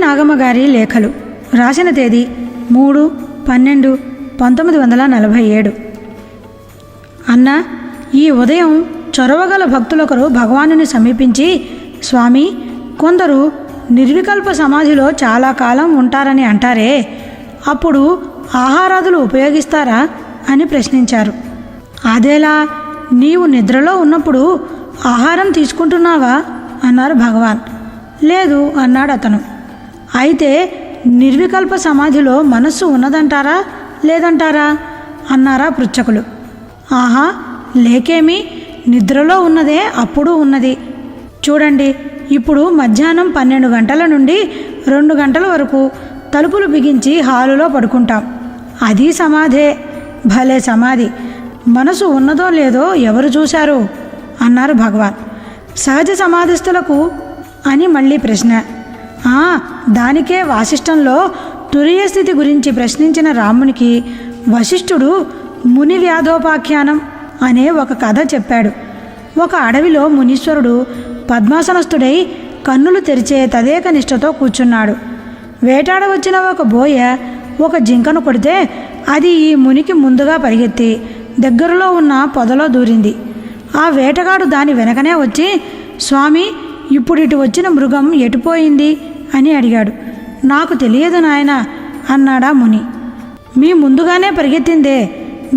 నాగమ్మ గారి లేఖలు రాసిన తేదీ 3/12/1947. అన్న, ఈ ఉదయం చొరవగల భక్తులొకరు భగవానుని సమీపించి, స్వామి, కొందరు నిర్వికల్ప సమాధిలో చాలా కాలం ఉంటారని అంటారే, అప్పుడు ఆహారాదులు ఉపయోగిస్తారా అని ప్రశ్నించారు. అదేలా, నీవు నిద్రలో ఉన్నప్పుడు ఆహారం తీసుకుంటున్నావా అన్నారు భగవాన్. లేదు అన్నాడు అతను. అయితే నిర్వికల్ప సమాధిలో మనస్సు ఉన్నదంటారా లేదంటారా అన్నారా పృచ్ఛకులు. ఆహా, లేకేమి, నిద్రలో ఉన్నదే అప్పుడు ఉన్నది. చూడండి, ఇప్పుడు మధ్యాహ్నం 12 గంటల నుండి 2 గంటల వరకు తలుపులు బిగించి హాలులో పడుకుంటాం. అది సమాధే, భలే సమాధి. మనసు ఉన్నదో లేదో ఎవరు చూశారు అన్నారు భగవాన్. సహజ సమాధిస్థులకు అని మళ్ళీ ప్రశ్న. దానికే వాసిష్టంలో తురీయ స్థితి గురించి ప్రశ్నించిన రామునికి వశిష్ఠుడు ముని వ్యాధోపాఖ్యానం అనే ఒక కథ చెప్పాడు. ఒక అడవిలో మునీశ్వరుడు పద్మాసనస్థుడై కన్నులు తెరిచే తదేక నిష్టతో కూర్చున్నాడు. వేటాడ వచ్చిన ఒక బోయ ఒక జింకను కొడితే అది ఈ మునికి ముందుగా పరిగెత్తి దగ్గరలో ఉన్న పొదలో దూరింది. ఆ వేటగాడు దాని వెనకనే వచ్చి, స్వామి, ఇప్పుడు ఇటు వచ్చిన మృగం ఎటుపోయింది అని అడిగాడు. నాకు తెలియదు నాయన అన్నాడా ముని. మీ ముందుగానే పరిగెత్తిందే,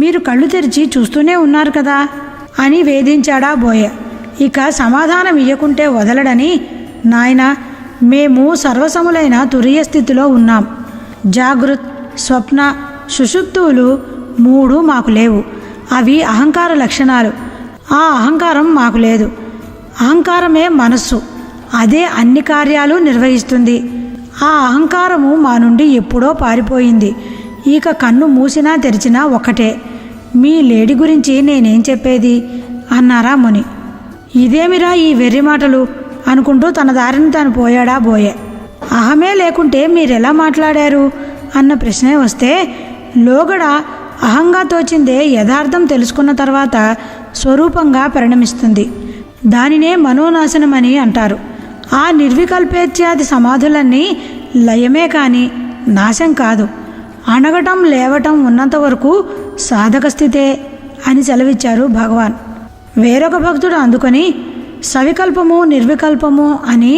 మీరు కళ్ళు తెరిచి చూస్తూనే ఉన్నారు కదా అని వేధించాడా బోయ. ఇక సమాధానం ఇయ్యకుంటే వదలడని, నాయన, మేము సర్వసములైన తురీయ స్థితిలో ఉన్నాం. జాగృత్, స్వప్న, సుషుప్తువులు 3 మాకు లేవు. అవి అహంకార లక్షణాలు. ఆ అహంకారం మాకు లేదు. అహంకారమే మనస్సు, అదే అన్ని కార్యాలు నిర్వహిస్తుంది. ఆ అహంకారము మా నుండి ఎప్పుడో పారిపోయింది. ఇక కన్ను మూసినా తెరిచినా ఒక్కటే. మీ లేడి గురించి నేనేం చెప్పేది అన్నారా ముని. ఇదేమిరా ఈ వెర్రి మాటలు అనుకుంటూ తన దారిని తాను పోయాడా బోయే. అహమే లేకుంటే మీరెలా మాట్లాడారు అన్న ప్రశ్నే వస్తే, లోగడ అహంగా తోచిందే యథార్థం తెలుసుకున్న తర్వాత స్వరూపంగా పరిణమిస్తుంది. దానినే మనోనాశనమని అంటారు. ఆ నిర్వికల్పేత్యాది సమాధులన్నీ లయమే కానీ నాశం కాదు. అణగటం లేవటం ఉన్నంత వరకు సాధక స్థితే అని సెలవిచ్చారు భగవాన్. వేరొక భక్తుడు అందుకొని, సవికల్పము నిర్వికల్పము అని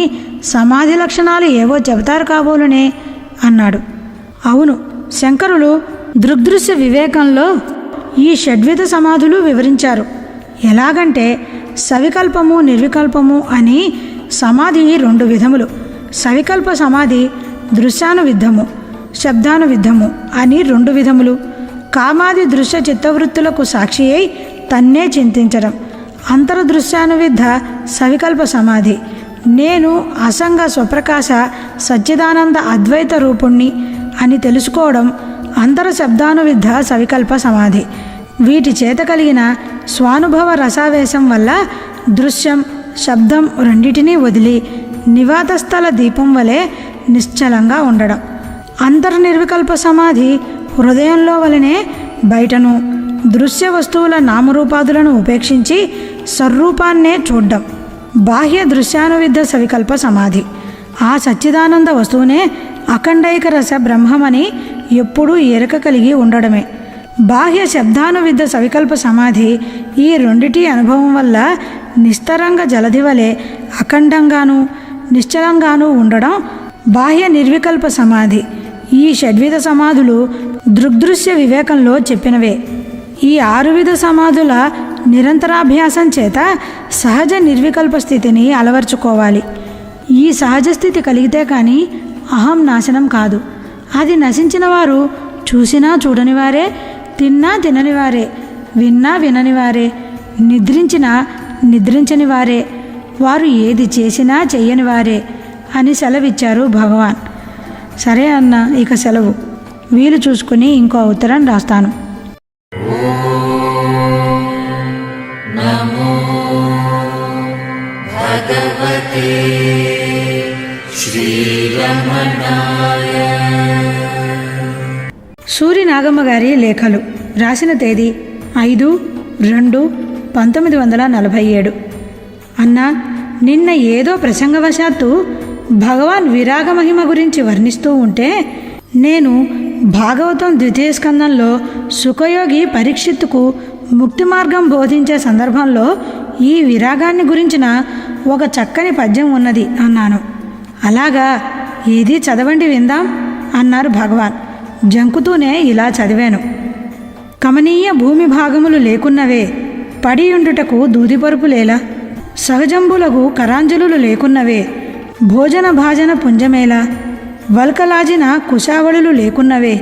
సమాధి లక్షణాలు ఏవో చెబుతారు కాబోలునే అన్నాడు. అవును, శంకరులు దృగ్దృశ్య వివేకంలో ఈ షడ్విధ సమాధులు వివరించారు. ఎలాగంటే, సవికల్పము నిర్వికల్పము అని సమాధి 2 విధములు. సవికల్ప సమాధి దృశ్యానువిద్ధము, శబ్దానువిద్ధము అని 2 విధములు. కామాది దృశ్య చిత్తవృత్తులకు సాక్షి అయి తన్నే చింతించడం అంతర్దృశ్యానువిద్ధ సవికల్ప సమాధి. నేను అసంగ స్వప్రకాశ సచ్చిదానంద అద్వైత రూపుణ్ణి అని తెలుసుకోవడం అంతర శబ్దానువిద్ధ సవికల్ప సమాధి. వీటి చేత కలిగిన స్వానుభవ రసావేశం వల్ల దృశ్యం శబ్దం రెండిటినీ వదిలి నివాతస్థల దీపం వలె నిశ్చలంగా ఉండడం. అంతర్నిర్వికల్ప సమాధి హృదయంలో వలనే బయటను దృశ్య వస్తువుల నామరూపాదులను ఉపేక్షించి స్వరూపాన్నే చూడ్డం. బాహ్య దృశ్యానువిద్ధ సవికల్ప సమాధి ఆ సచ్చిదానంద వస్తువునే అఖండైక రస బ్రహ్మమని ఎప్పుడూ ఎరక కలిగి ఉండడమే. బాహ్య శబ్దానువిద్ధ సవికల్ప సమాధి ఈ రెండిటి అనుభవం వల్ల నిస్తరంగ జలధి వలె అఖండంగానూ నిశ్చలంగానూ ఉండడం బాహ్య నిర్వికల్ప సమాధి. ఈ షడ్విధ సమాధులు దృగ్దృశ్య వివేకంలో చెప్పినవే. ఈ 6 విధ సమాధుల నిరంతరాభ్యాసం చేత సహజ నిర్వికల్ప స్థితిని అలవర్చుకోవాలి. ఈ సహజ స్థితి కలిగితే కానీ అహం నాశనం కాదు. అది నశించిన వారు చూసినా చూడని వారే, తిన్నా తినని వారే, విన్నా వినని వారే, నిద్రించినా నిద్రించని వారే, వారు ఏది చేసినా చెయ్యని వారే అని సెలవిచ్చారు భగవాన్. సరే అన్న, ఇక సెలవు. వీలు చూసుకుని ఇంకో ఉత్తరం రాస్తాను. నమో భగవతే శ్రీరమణాయ. సూరి నాగమ్మ గారి లేఖలు రాసిన తేదీ 5/2/1947. అన్నా, నిన్న ఏదో ప్రసంగవశాత్తు భగవాన్ విరాగ మహిమ గురించి వర్ణిస్తూ ఉంటే నేను భాగవతం ద్వితీయ స్కందంలో సుఖయోగి పరీక్షిత్తుకు ముక్తి మార్గం బోధించే సందర్భంలో ఈ విరాగాన్ని గురించిన ఒక చక్కని పద్యం ఉన్నది అన్నాను. అలాగా, ఏది చదవండి విందాం అన్నారు భగవాన్. జంకుతూనే ఇలా చదివాను. కమనీయ భూమి భాగములు లేకున్నవే, పడియుండుటకు దూదిపరుపులేలా, సహజంబులకు కరాంజలులు లేకున్నవే, భోజన భాజన పుంజమేలా, వల్కలాజిన కుశావళులు లేకున్నవే,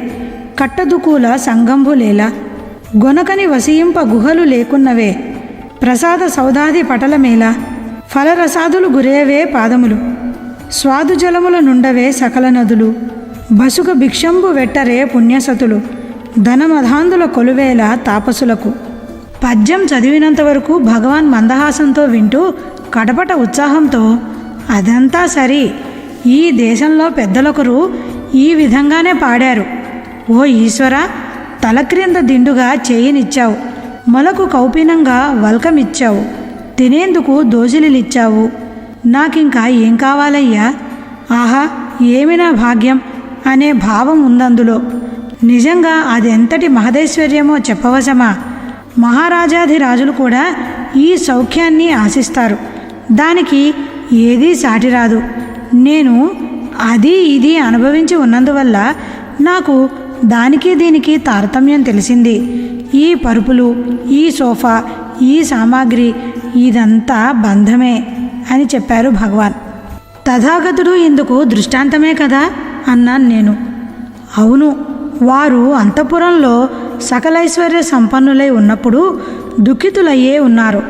కట్టదుకూల సంగంబులేలా, గొనకని వసియింప గుహలు లేకున్నవే, ప్రసాద సౌదాది పటలమేలా, ఫలరసాదులు గురేవే పాదములు, స్వాదు జలముల నుండవే సకల నదులు, బసుక భిక్షంబు వెట్టరే పుణ్యసతులు, ధనమధాందుల కొలువేల తాపసులకు. పద్యం చదివినంతవరకు భగవాన్ మందహాసంతో వింటూ కడపట ఉత్సాహంతో, అదంతా సరి, ఈ దేశంలో పెద్దలొకరు ఈ విధంగానే పాడారు. ఓ ఈశ్వర, తల క్రింద దిండుగా చేయినిచ్చావు, మొలకు కౌపీనంగా వల్కమిచ్చావు, తినేందుకు దోజిలిచ్చావు, నాకింకా ఏం కావాలయ్యా? ఆహా, ఏమి నా భాగ్యం అనే భావం ఉందందులో. నిజంగా అది ఎంతటి మహదైశ్వర్యమో చెప్పవశమా? మహారాజాధిరాజులు కూడా ఈ సౌఖ్యాన్ని ఆశిస్తారు. దానికి ఏదీ సాటిరాదు. నేను అది ఇది అనుభవించి ఉన్నందువల్ల నాకు దానికి దీనికి తారతమ్యం తెలిసింది. ఈ పరుపులు, ఈ సోఫా, ఈ సామాగ్రి ఇదంతా బంధమే అని చెప్పారు భగవాన్. తథాగతుడు ఇందుకు దృష్టాంతమే కదా అన్నాను నేను. అవును, వారు అంతఃపురంలో సకలైశ్వర్య సంపన్నులై ఉన్నప్పుడు దుఃఖితులయ్యే ఉన్నారు.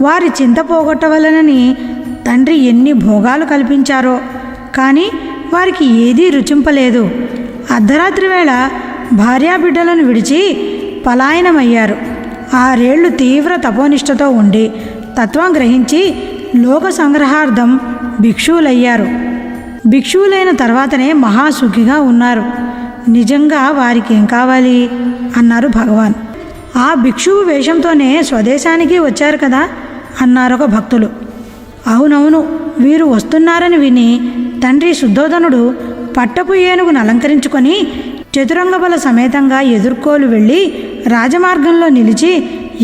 వారి చింత పోగొట్టవలనని తండ్రి ఎన్ని భోగాలు కల్పించారో, కానీ వారికి ఏదీ రుచింపలేదు. అర్ధరాత్రి వేళ భార్యాబిడ్డలను విడిచి పలాయనమయ్యారు. 6 ఏళ్లు తీవ్ర తపోనిష్టతో ఉండి తత్వం గ్రహించి లోక సంగ్రహార్థం భిక్షువులయ్యారు. భిక్షువులైన తర్వాతనే మహాసుఖిగా ఉన్నారు. నిజంగా వారికి ఏం కావాలి అన్నారు భగవాన్. ఆ భిక్షువు వేషంతోనే స్వదేశానికి వచ్చారు కదా అన్నారొక భక్తులు. అవునవును, వీరు వస్తున్నారని విని తండ్రి శుద్ధోదనుడు పట్టపు ఏనుగును అలంకరించుకొని చతురంగబల సమేతంగా ఎదుర్కోలు వెళ్ళి రాజమార్గంలో నిలిచి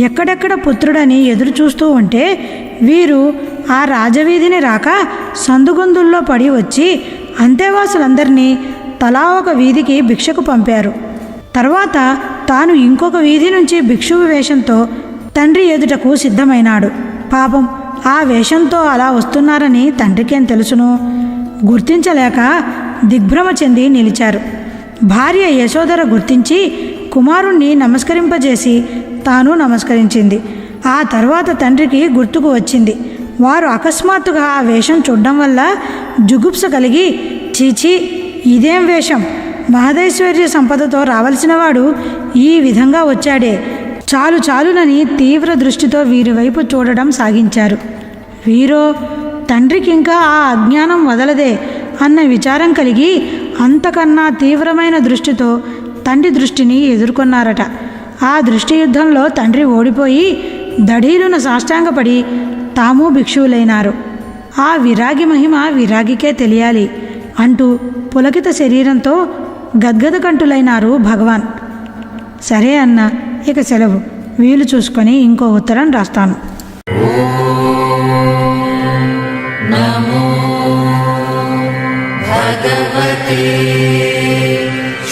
ఎక్కడెక్కడ పుత్రుడని ఎదురు చూస్తూ ఉంటే వీరు ఆ రాజవీధిని రాక సందుగొందుల్లో పడి వచ్చి అంతేవాసులందరినీ తలా ఒక వీధికి భిక్షకు పంపారు. తర్వాత తాను ఇంకొక వీధి నుంచి భిక్షువు వేషంతో తండ్రి ఎదుటకు సిద్ధమైనాడు. పాపం, ఆ వేషంతో అలా వస్తున్నారని తండ్రికేం తెలుసును? గుర్తించలేక దిగ్భ్రమ చెంది నిలిచారు. భార్య యశోధర గుర్తించి కుమారుణ్ణి నమస్కరింపజేసి తాను నమస్కరించింది. ఆ తర్వాత తండ్రికి గుర్తుకు వచ్చింది. వారు అకస్మాత్తుగా ఆ వేషం చూడడం వల్ల జుగుప్స కలిగి, చీచీ, ఇదేం వేషం, మహదైశ్వర్య సంపదతో రావలసినవాడు ఈ విధంగా వచ్చాడే, చాలు చాలునని తీవ్ర దృష్టితో వీరి వైపు చూడడం సాగించారు. వీరో తండ్రికి ఇంకా ఆ అజ్ఞానం వదలదే అన్న విచారం కలిగి అంతకన్నా తీవ్రమైన దృష్టితో తండ్రి దృష్టిని ఎదుర్కొన్నారట. ఆ దృష్టి యుద్ధంలో తండ్రి ఓడిపోయి దఢీలున సాష్టాంగపడి తాము భిక్షువులైనారు. ఆ విరాగి మహిమ విరాగికే తెలియాలి అంటూ పులకిత శరీరంతో గద్గదకంఠులైనారు భగవాన్. సరే అన్న, ఇక సెలవు. వీలు చూసుకొని ఇంకో ఉత్తరం రాస్తాను. నమో భగవతే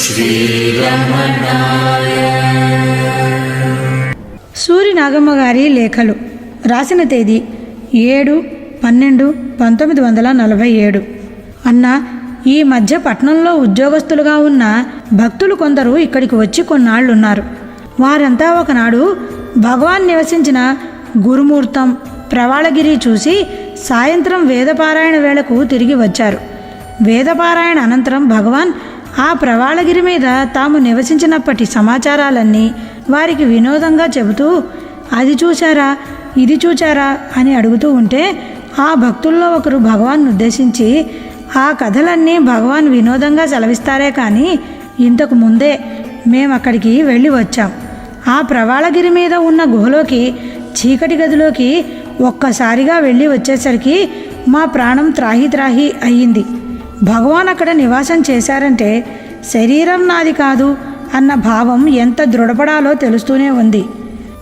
శ్రీరమణాయ. సూరి నాగమ్మ గారి లేఖలు. రాసిన తేదీ 7/12/1947. అన్న, ఈ మధ్య పట్నంలో ఉద్యోగస్తులుగా ఉన్న భక్తులు కొందరు ఇక్కడికి వచ్చి కొన్నాళ్లున్నారు. వారంతా ఒకనాడు భగవాన్ నివసించిన గురుమూర్తం ప్రవాళగిరి చూసి సాయంత్రం వేదపారాయణ వేళకు తిరిగి వచ్చారు. వేదపారాయణ అనంతరం భగవాన్ ఆ ప్రవాళగిరి మీద తాము నివసించినప్పటి సమాచారాలన్నీ వారికి వినోదంగా చెబుతూ, అది చూశారా, ఇది చూచారా అని అడుగుతూ ఉంటే ఆ భక్తుల్లో ఒకరు భగవాన్ ఉద్దేశించి, ఆ కథలన్నీ భగవాన్ వినోదంగా సెలవిస్తారే కానీ ఇంతకు ముందే మేము అక్కడికి వెళ్ళి వచ్చాం. ఆ ప్రవాళగిరి మీద ఉన్న గుహలోకి, చీకటి గదిలోకి ఒక్కసారిగా వెళ్ళి వచ్చేసరికి మా ప్రాణం త్రాహి త్రాహి అయ్యింది. భగవాన్ అక్కడ నివాసం చేశారంటే శరీరం నాది కాదు అన్న భావం ఎంత దృఢపడాలో తెలుస్తూనే ఉంది.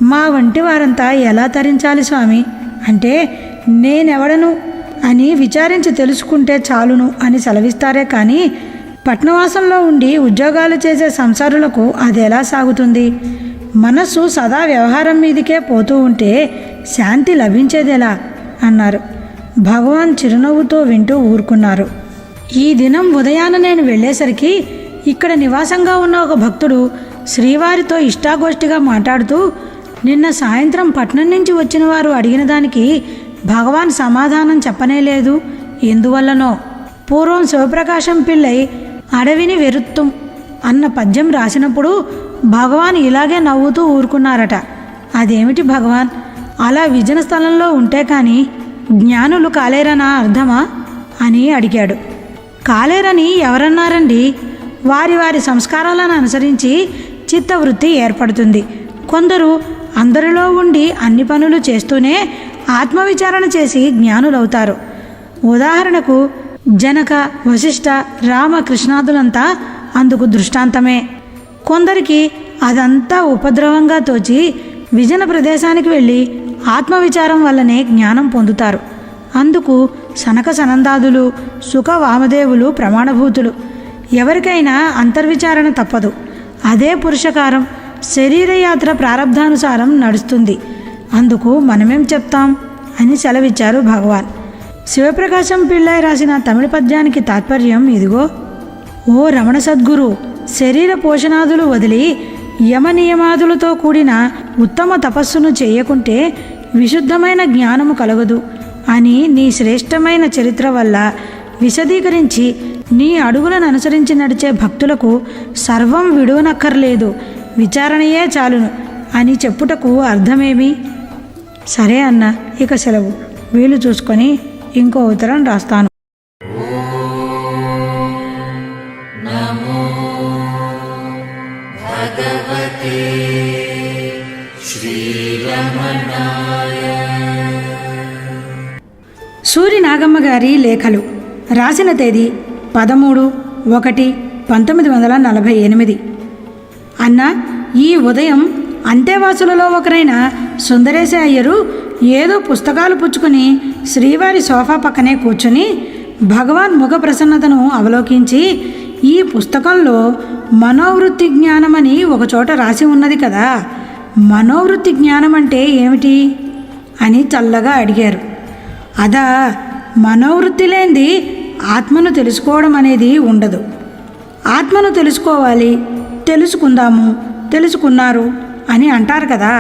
మా వంటి వారంతా ఎలా తరించాలి స్వామి అంటే నేనెవడను అని విచారించి తెలుసుకుంటే చాలును అని సెలవిస్తారే కానీ పట్నవాసంలో ఉండి ఉద్యోగాలు చేసే సంసారులకు అది ఎలా సాగుతుంది? మనస్సు సదా వ్యవహారం మీదికే పోతూ ఉంటే శాంతి లభించేదెలా అన్నారు. భగవాన్ చిరునవ్వుతో వింటూ ఊరుకున్నారు. ఈ దినం ఉదయాన నేను వెళ్ళేసరికి ఇక్కడ నివాసంగా ఉన్న ఒక భక్తుడు శ్రీవారితో ఇష్టాగోష్ఠిగా మాట్లాడుతూ నిన్న సాయంత్రం పట్నం నుంచి వచ్చిన వారు అడిగిన దానికి భగవాన్ సమాధానం చెప్పనేలేదు. ఎందువల్లనో పూర్వం శివప్రకాశం పిళ్ళై అడవిని వెరుత్తుం అన్న పద్యం రాసినప్పుడు భగవాన్ ఇలాగే నవ్వుతూ ఊరుకున్నారట. అదేమిటి భగవాన్, అలా విజన స్థలంలో ఉంటే కానీ జ్ఞానులు కాలేరనా అర్థమా అని అడిగాడు. కాలేరని ఎవరన్నారండి? వారి వారి సంస్కారాలను అనుసరించి చిత్తవృత్తి ఏర్పడుతుంది. కొందరు అందరిలో ఉండి అన్ని పనులు చేస్తూనే ఆత్మవిచారణ చేసి జ్ఞానులవుతారు. ఉదాహరణకు జనక, వశిష్ఠ, రామకృష్ణాదులంతా అందుకు దృష్టాంతమే. కొందరికి అదంతా ఉపద్రవంగా తోచి విజన ప్రదేశానికి వెళ్ళి ఆత్మవిచారం వల్లనే జ్ఞానం పొందుతారు. అందుకు సనక సనందాదులు, సుఖ వామదేవులు ప్రమాణభూతులు. ఎవరికైనా అంతర్విచారణ తప్పదు. అదే పురుషకారం. శరీరయాత్ర ప్రారబ్ధానుసారం నడుస్తుంది. అందుకు మనమేం చెప్తాం అని సెలవిచ్చారు భగవాన్. శివప్రకాశం పిళ్ళై రాసిన తమిళ పద్యానికి తాత్పర్యం ఇదిగో. ఓ రమణ సద్గురు, శరీర పోషణాదులు వదిలి యమనియమాదులతో కూడిన ఉత్తమ తపస్సును చేయకుంటే విశుద్ధమైన జ్ఞానము కలగదు అని నీ శ్రేష్టమైన చరిత్ర వల్ల విశదీకరించి నీ అడుగులను అనుసరించి నడిచే భక్తులకు సర్వం విడువనక్కర్లేదు, విచారణయే చాలును అని చెప్పుటకు అర్థమేమి? సరే అన్న, ఇక సెలవు. వీలు చూసుకొని ఇంకో ఉత్తరం రాస్తాను. నమో భగవతే శ్రీరమణాయ. సూరి నాగమ్మ గారి లేఖలు రాసిన తేదీ 13/1/1948. అన్న, ఈ ఉదయం అంతేవాసులలో ఒకరైన సుందరేశ అయ్యరు ఏదో పుస్తకాలు పుచ్చుకుని శ్రీవారి సోఫా పక్కనే కూర్చుని భగవాన్ ముఖ ప్రసన్నతను అవలోకించి ఈ పుస్తకంలో మనోవృత్తి జ్ఞానమని ఒకచోట రాసి ఉన్నది కదా, మనోవృత్తి జ్ఞానం అంటే ఏమిటి అని చల్లగా అడిగారు. అదా, మనోవృత్తి లేనిది ఆత్మను తెలుసుకోవడం అనేది ఉండదు. ఆత్మను తెలుసుకోవాలి, తెలుసుకుందాము, తెలుసుకున్నారు అని అంటారు కదా.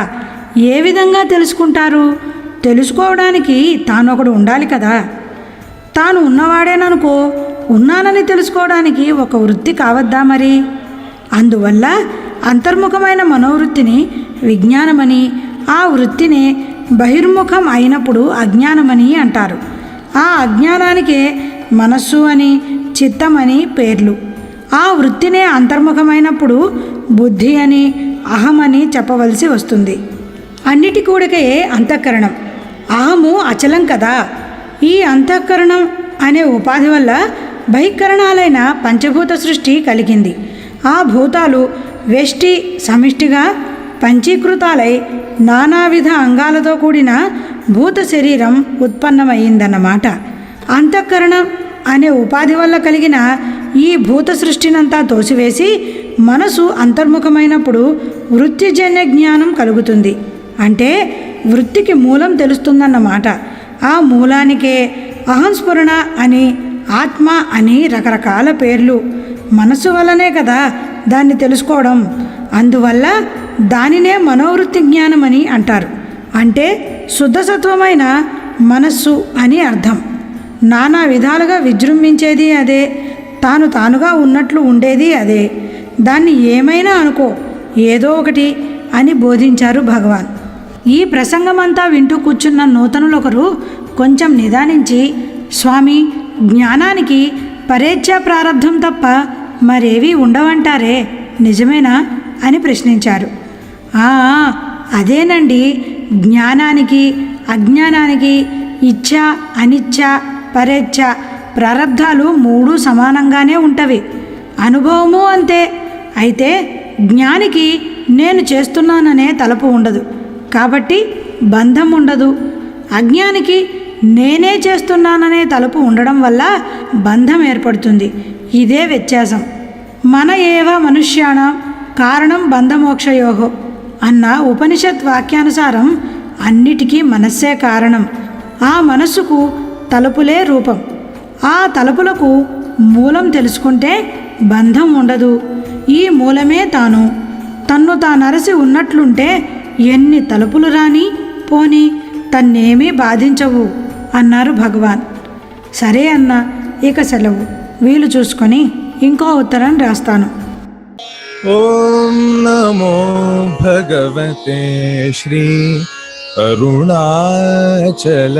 ఏ విధంగా తెలుసుకుంటారు? తెలుసుకోవడానికి తానొకడు ఉండాలి కదా. తాను ఉన్నవాడేననుకో, ఉన్నానని తెలుసుకోవడానికి ఒక వృత్తి కావద్దా మరి? అందువల్ల అంతర్ముఖమైన మనోవృత్తిని విజ్ఞానమని, ఆ వృత్తినే బహిర్ముఖం అయినప్పుడు అజ్ఞానమని అంటారు. ఆ అజ్ఞానానికే మనస్సు అని, చిత్తమని పేర్లు. ఆ వృత్తినే అంతర్ముఖమైనప్పుడు బుద్ధి అని, అహమని చెప్పవలసి వస్తుంది. అన్నిటి కూడకే అంతఃకరణం. అహము అచలం కదా. ఈ అంతఃకరణం అనే ఉపాధి వల్ల బహిష్కరణాలైన పంచభూత సృష్టి కలిగింది. ఆ భూతాలు వెష్టి సమిష్టిగా పంచీకృతాలై నానావిధ అంగాలతో కూడిన భూత శరీరం ఉత్పన్నమయ్యిందన్నమాట. అంతఃకరణం అనే ఉపాధి వల్ల కలిగిన ఈ భూత సృష్టినంతా తోసివేసి మనసు అంతర్ముఖమైనప్పుడు వృత్తిజన్య జ్ఞానం కలుగుతుంది. అంటే వృత్తికి మూలం తెలుస్తుందన్నమాట. ఆ మూలానికే అహంస్ఫురణ అని, ఆత్మ అని రకరకాల పేర్లు. మనసు వల్లనే కదా దాన్ని తెలుసుకోవడం. అందువల్ల దానినే మనోవృత్తి జ్ఞానమని అంటారు. అంటే శుద్ధసత్వమైన మనస్సు అని అర్థం. నానా విధాలుగా విజృంభించేది అదే, తాను తానుగా ఉన్నట్లు ఉండేది అదే. దాన్ని ఏమైనా అనుకో, ఏదో ఒకటి అని బోధించారు భగవాన్. ఈ ప్రసంగమంతా వింటూ కూర్చున్న నూతనులొకరు కొంచెం నిదానించి, స్వామి, జ్ఞానానికి పరేచ్ఛా ప్రారంధం తప్ప మరేవీ ఉండవంటారే, నిజమేనా అని ప్రశ్నించారు. అదేనండి, జ్ఞానానికి అజ్ఞానానికి ఇచ్ఛ అనిచ్ఛ పరేచ్ఛ ప్రారబ్ధాలు మూడు సమానంగానే ఉంటవి. అనుభవము అంతే. అయితే జ్ఞానికి నేను చేస్తున్నాననే తలపు ఉండదు, కాబట్టి బంధం ఉండదు. అజ్ఞానికి నేనే చేస్తున్నాననే తలపు ఉండడం వల్ల బంధం ఏర్పడుతుంది. ఇదే వ్యత్యాసం. మన ఏవ మనుష్యాణం కారణం బంధమోక్షయోహో అన్న ఉపనిషత్ వాక్యానుసారం అన్నిటికీ మనస్సే కారణం. ఆ మనస్సుకు తలుపులే రూపం. ఆ తలుపులకు మూలం తెలుసుకుంటే బంధం ఉండదు. ఈ మూలమే తాను. తన్ను తానరసి ఉన్నట్లుంటే ఎన్ని తలుపులు రాని పోని తన్నేమీ బాధించవు అన్నారు భగవాన్. సరే అన్న, ఇక సెలవు. వీలు చూసుకొని ఇంకో ఉత్తరం రాస్తాను. ఓం నమో భగవతే శ్రీ అరుణాచల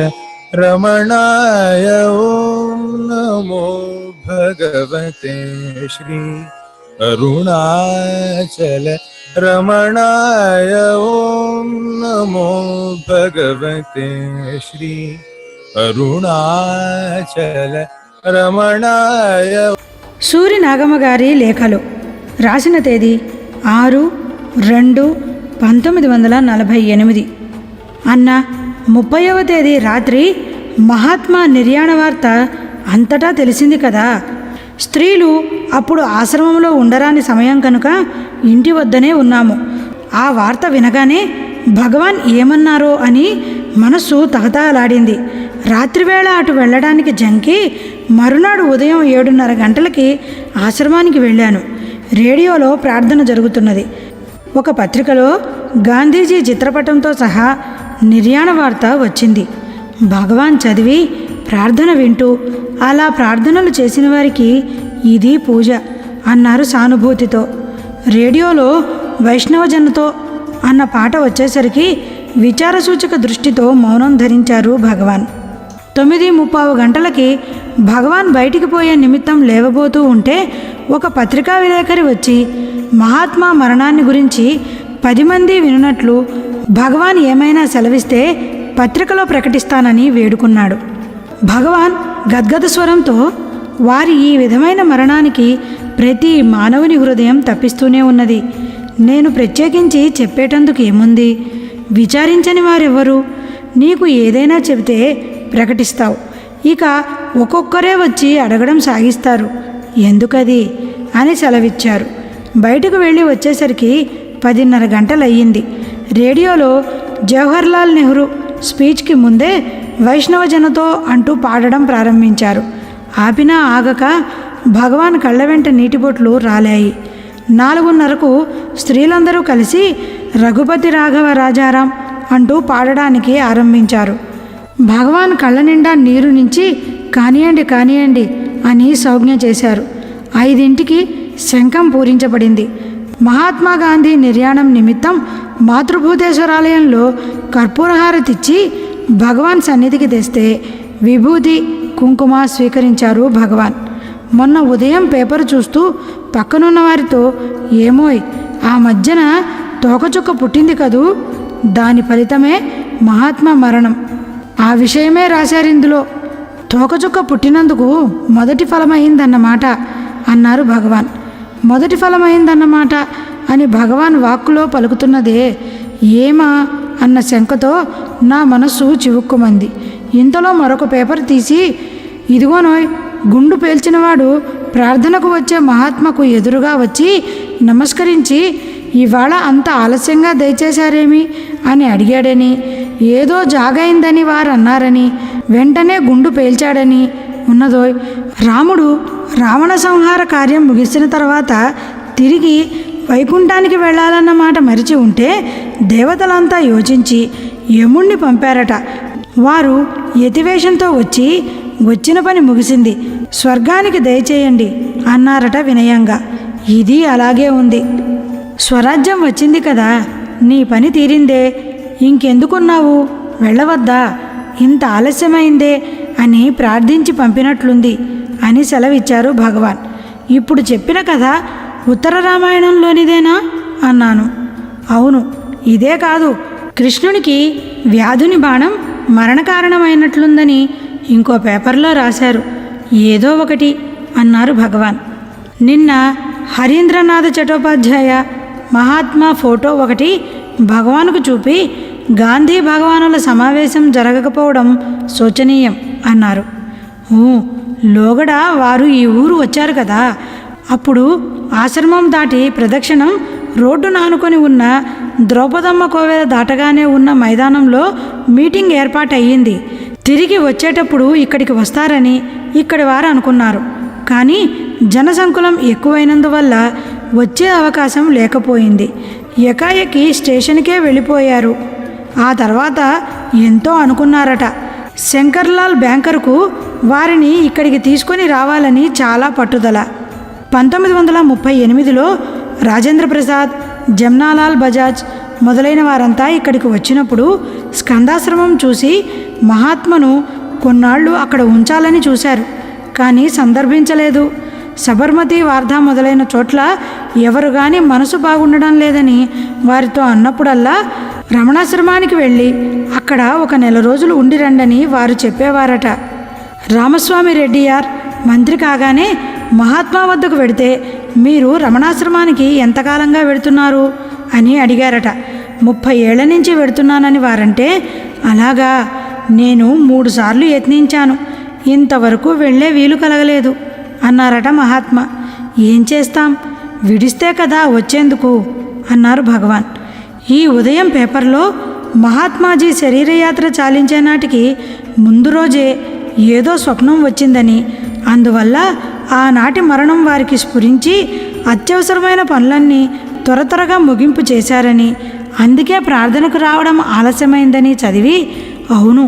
రమణాయ. ఓం నమో భగవతే శ్రీ అరుణాచల రమణాయ. ఓం నమో భగవతే శ్రీ అరుణాచల రమణాయ. సూరి నాగమ్మ గారి లేఖలు. రాసిన తేదీ 6/2/1948. అన్న, 30వ తేదీ రాత్రి మహాత్మా నిర్యాణ వార్త అంతటా తెలిసింది కదా. స్త్రీలు అప్పుడు ఆశ్రమంలో ఉండరాని సమయం కనుక ఇంటి వద్దనే ఉన్నాము. ఆ వార్త వినగానే భగవాన్ ఏమన్నారో అని మనస్సు తహతహలాడింది. రాత్రివేళ అటు వెళ్ళడానికి జంకి మరునాడు ఉదయం 7:30 గంటలకి ఆశ్రమానికి వెళ్ళాను. రేడియోలో ప్రార్థన జరుగుతున్నది. ఒక పత్రికలో గాంధీజీ చిత్రపటంతో సహా నిర్యాణ వార్త వచ్చింది. భగవాన్ చదివి ప్రార్థన వింటూ, అలా ప్రార్థనలు చేసిన వారికి ఇది పూజ అన్నారు సానుభూతితో. రేడియోలో వైష్ణవజనతో అన్న పాట వచ్చేసరికి విచారసూచక దృష్టితో మౌనం ధరించారు భగవాన్. 9:30 గంటలకి భగవాన్ బయటికి పోయే నిమిత్తం లేవబోతూ ఉంటే ఒక పత్రికా విలేకరి వచ్చి మహాత్మా మరణాన్ని గురించి 10 మంది వినున్నట్లు భగవాన్ ఏమైనా సెలవిస్తే పత్రికలో ప్రకటిస్తానని వేడుకున్నాడు. భగవాన్ గద్గద స్వరంతో, వారి ఈ విధమైన మరణానికి ప్రతి మానవుని హృదయం తప్పిస్తూనే ఉన్నది. నేను ప్రత్యేకించి చెప్పేటందుకు ఏముంది? విచారించని వారెవరు? నీకు ఏదైనా చెబితే ప్రకటిస్తావు, ఇక ఒక్కొక్కరే వచ్చి అడగడం సాగిస్తారు. ఎందుకది అని సెలవిచ్చారు. బయటకు వెళ్ళి వచ్చేసరికి 10:30 గంటలయ్యింది. రేడియోలో జవహర్లాల్ నెహ్రూ స్పీచ్కి ముందే వైష్ణవజనతో అంటూ పాడడం ప్రారంభించారు. ఆపినా ఆగక భగవాన్ కళ్ళ వెంట నీటిబొట్లు రాలాయి. 4:30కు స్త్రీలందరూ కలిసి రఘుపతి రాఘవ రాజారాం అంటూ పాడడానికి ఆరంభించారు. భగవాన్ కళ్ళ నిండా నీరు నుంచి కానియండి కానియండి అని సౌజ్ఞ చేశారు. 5ంటికి శంఖం పూరించబడింది. మహాత్మా గాంధీ నిర్యాణం నిమిత్తం మాతృభూతేశ్వరాలయంలో కర్పూరహారతిచ్చి భగవాన్ సన్నిధికి తెస్తే విభూతి కుంకుమ స్వీకరించారు భగవాన్. మొన్న ఉదయం పేపర్ చూస్తూ పక్కనున్న వారితో, ఏమోయ్ ఆ మధ్యన తోకచుక్క పుట్టింది కదూ, దాని ఫలితమే మహాత్మా మరణం, ఆ విషయమే రాశారిందులో. తోకచుక్క పుట్టినందుకు మొదటి ఫలమైందన్నమాట అన్నారు భగవాన్. మొదటి ఫలమైందన్నమాట అని భగవాన్ వాక్కులో పలుకుతున్నదే ఏమా అన్న శంకతో నా మనస్సు చివుక్కుమంది. ఇంతలో మరొక పేపర్ తీసి, ఇదిగోనోయ్ గుండు పేల్చినవాడు ప్రార్థనకు వచ్చే మహాత్మకు ఎదురుగా వచ్చి నమస్కరించి, ఇవాళ అంత ఆలస్యంగా దయచేశారేమి అని అడిగాడని, ఏదో జాగైందని వారు అన్నారని, వెంటనే గుండు పేల్చాడని ఉన్నదోయ్. రాముడు రావణ సంహార కార్యం ముగిసిన తర్వాత తిరిగి వైకుంఠానికి వెళ్ళాలన్నమాట మరిచి ఉంటే దేవతలంతా యోచించి యముణ్ణి పంపారట. వారు యతివేషంతో వచ్చి, వచ్చిన పని ముగిసింది, స్వర్గానికి దయచేయండి అన్నారట వినయంగా. ఇది అలాగే ఉంది. స్వరాజ్యం వచ్చింది కదా, నీ పని తీరిందే, ఇంకెందుకున్నావు, వెళ్ళవద్దా, ఇంత ఆలస్యమైందే అని ప్రార్థించి పంపినట్లుంది అని సెలవిచ్చారు భగవాన్. ఇప్పుడు చెప్పిన కథ ఉత్తర రామాయణంలోనిదేనా అన్నాను. అవును, ఇదే కాదు, కృష్ణునికి వ్యాధుని బాణం మరణ కారణమైనట్లుందని ఇంకో పేపర్లో రాశారు. ఏదో ఒకటి అన్నారు భగవాన్. నిన్న హరీంద్రనాథ్ చటోపాధ్యాయ మహాత్మా ఫోటో ఒకటి భగవానుకు చూపి గాంధీ భగవానుల సమావేశం జరగకపోవడం శోచనీయం అన్నారు. లోగడ వారు ఈ ఊరు వచ్చారు కదా, అప్పుడు ఆశ్రమం దాటి ప్రదక్షిణం రోడ్డున ఆనుకొని ఉన్న ద్రౌపదమ్మ కోవెల దాటగానే ఉన్న మైదానంలో మీటింగ్ ఏర్పాటయ్యింది. తిరిగి వచ్చేటప్పుడు ఇక్కడికి వస్తారని ఇక్కడి వారు అనుకున్నారు. కానీ జనసంకులం ఎక్కువైనందువల్ల వచ్చే అవకాశం లేకపోయింది. ఎకాయకి స్టేషన్కే వెళ్ళిపోయారు. ఆ తర్వాత ఎంతో అనుకున్నారట. శంకర్లాల్ బ్యాంకర్కు వారిని ఇక్కడికి తీసుకొని రావాలని చాలా పట్టుదల. 1938లో రాజేంద్ర ప్రసాద్, జమ్నాలాల్ బజాజ్ మొదలైన వారంతా ఇక్కడికి వచ్చినప్పుడు స్కందాశ్రమం చూసి మహాత్మను కొన్నాళ్ళు అక్కడ ఉంచాలని చూశారు. కానీ సందర్భించలేదు. సబర్మతి, వార్ధా మొదలైన చోట్ల ఎవరు కానీ మనసు బాగుండడం లేదని వారితో అన్నప్పుడల్లా రమణాశ్రమానికి వెళ్ళి అక్కడ ఒక నెల రోజులు ఉండి రండని వారు చెప్పేవారట. రామస్వామి రెడ్డియార్ మంత్రి కాగానే మహాత్మా వద్దకు వెడితే మీరు రమణాశ్రమానికి ఎంతకాలంగా వెడుతున్నారు అని అడిగారట. 30 ఏళ్ల నుంచి వెడుతున్నానని వారంటే, అలాగా, నేను 3 సార్లు యత్నించాను, ఇంతవరకు వెళ్ళే వీలు కలగలేదు అన్నారట మహాత్మా. ఏం చేస్తాం, విడిస్తే కదా వచ్చేందుకు అన్నారు భగవాన్. ఈ ఉదయం పేపర్లో మహాత్మాజీ శరీరయాత్ర చాలించే నాటికి ముందు రోజే ఏదో స్వప్నం వచ్చిందని, అందువల్ల ఆనాటి మరణం వారికి స్ఫురించి అత్యవసరమైన పనులన్నీ త్వరగా ముగింపు చేశారని, అందుకే ప్రార్థనకు రావడం ఆలస్యమైందని చదివి, అవును,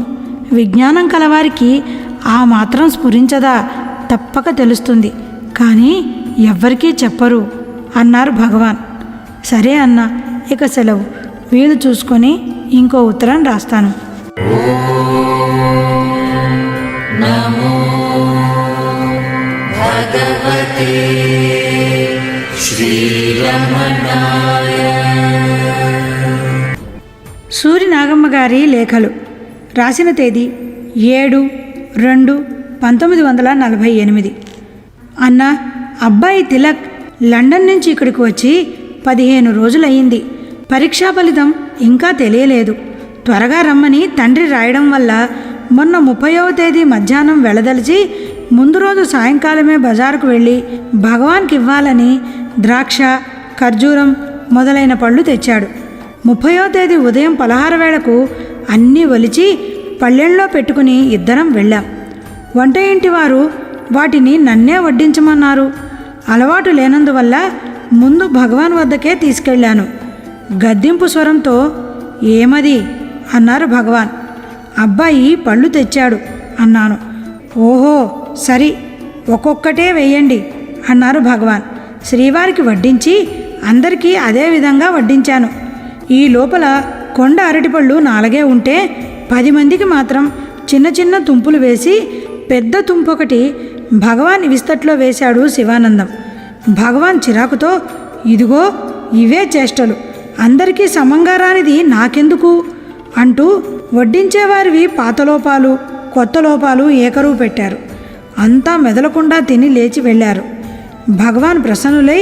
విజ్ఞానం కలవారికి ఆ మాత్రం స్ఫురించదా, తప్పక తెలుస్తుంది, కానీ ఎవ్వరికీ చెప్పరు అన్నారు భగవాన్. సరే అన్న, ఇక సెలవు. వీలు చూసుకొని ఇంకో ఉత్తరం రాస్తాను. నమో భగవతే శ్రీరమణాయ. సూరినాగమ్మ గారి లేఖలు. రాసిన తేదీ 7/2/1948. అన్న, అబ్బాయి తిలక్ లండన్ నుంచి ఇక్కడికి వచ్చి 15 రోజులయ్యింది. పరీక్షా ఫలితం ఇంకా తెలియలేదు. త్వరగా రమ్మని తండ్రి రాయడం వల్ల మొన్న 30వ తేదీ మధ్యాహ్నం వెళ్ళదలిచి ముందు రోజు సాయంకాలమే బజారుకు వెళ్ళి భగవాన్కి ఇవ్వాలని ద్రాక్ష, ఖర్జూరం మొదలైన పళ్ళు తెచ్చాడు. 30వ తేదీ ఉదయం పలహార వేళకు అన్నీ ఒలిచి పళ్ళెంలో పెట్టుకుని ఇద్దరం వెళ్ళాం. వంట ఇంటి వారు వాటిని నన్నే వడ్డించమన్నారు. అలవాటు లేనందువల్ల ముందు భగవాన్ వద్దకే తీసుకెళ్ళాను. గద్దింపు స్వరంతో, ఏమది అన్నారు భగవాన్. అబ్బాయి పళ్ళు తెచ్చాడు అన్నాను. ఓహో, సరి, ఒక్కొక్కటే వెయ్యండి అన్నారు భగవాన్. శ్రీవారికి వడ్డించి అందరికీ అదే విధంగా వడ్డించాను. ఈ లోపల కొండ అరటిపళ్ళు 4 ఉంటే 10 మందికి మాత్రం చిన్న చిన్న తుంపులు వేసి పెద్ద తుంపొకటి భగవాన్ విస్తట్లో వేశాడు శివానందం. భగవాన్ చిరాకుతో, ఇదిగో ఇవే చేష్టలు, అందరికీ సమంగా రానిది నాకెందుకు అంటూ వడ్డించేవారివి పాత లోపాలు, కొత్త లోపాలు ఏకరువు పెట్టారు. అంతా మెదలకుండా తిని లేచి వెళ్ళారు. భగవాన్ ప్రసన్నులై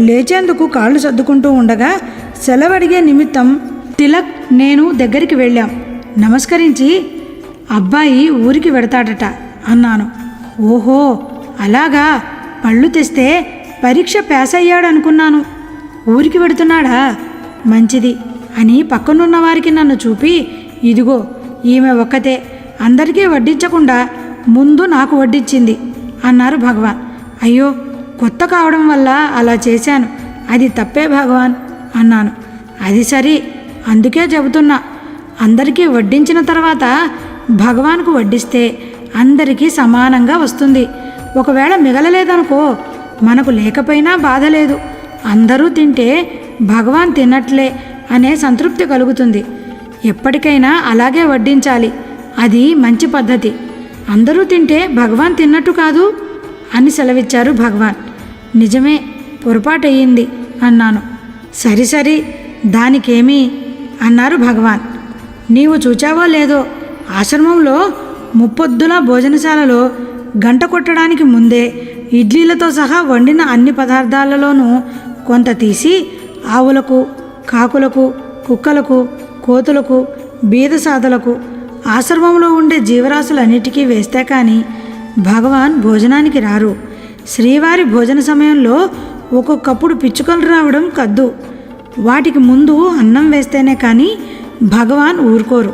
లేచేందుకు కాళ్ళు సర్దుకుంటూ ఉండగా సెలవడిగే నిమిత్తం తిలక్, నేను దగ్గరికి వెళ్ళాం. నమస్కరించి, అబ్బాయి ఊరికి వెడతాడట అన్నాను. ఓహో, అలాగా, పళ్ళు తెస్తే పరీక్ష పాస్ అయ్యాడనుకున్నాను. ఊరికి వెడుతున్నాడా, మంచిది అని పక్కనున్న వారికి నన్ను చూపి, ఇదిగో ఈమె ఒక్కతే, అందరికీ వడ్డించకుండా ముందు నాకు వడ్డించింది అన్నారు భగవాన్. అయ్యో, కొత్త కావడం వల్ల అలా చేశాను, అది తప్పే భగవాన్ అన్నాను. అది సరి, అందుకే చెబుతున్నా, అందరికీ వడ్డించిన తర్వాత భగవాన్కు వడ్డిస్తే అందరికీ సమానంగా వస్తుంది. ఒకవేళ మిగలలేదనుకో, మనకు లేకపోయినా బాధ లేదు, అందరూ తింటే భగవాన్ తిన్నట్లే అనే సంతృప్తి కలుగుతుంది. ఎప్పటికైనా అలాగే వడ్డించాలి, అది మంచి పద్ధతి. అందరూ తింటే భగవాన్ తిన్నట్టు కాదు అని సెలవిచ్చారు భగవాన్. నిజమే, పొరపాటయ్యింది అన్నాను. సరి దానికేమీ అన్నారు భగవాన్. నీవు చూచావో లేదో, ఆశ్రమంలో ముప్పొద్దుల భోజనశాలలో గంట కొట్టడానికి ముందే ఇడ్లీలతో సహా వండిన అన్ని పదార్థాలలోనూ కొంత తీసి ఆవులకు, కాకులకు, కుక్కలకు, కోతులకు, బీదసాదలకు, ఆశ్రమంలో ఉండే జీవరాశులన్నిటికీ వేస్తే కానీ భగవాన్ భోజనానికి రారు. శ్రీవారి భోజన సమయంలో ఒక్కొక్కప్పుడు పిచ్చుకలు రావడం కద్దు. వాటికి ముందు అన్నం వేస్తేనే కానీ భగవాన్ ఊరుకోరు.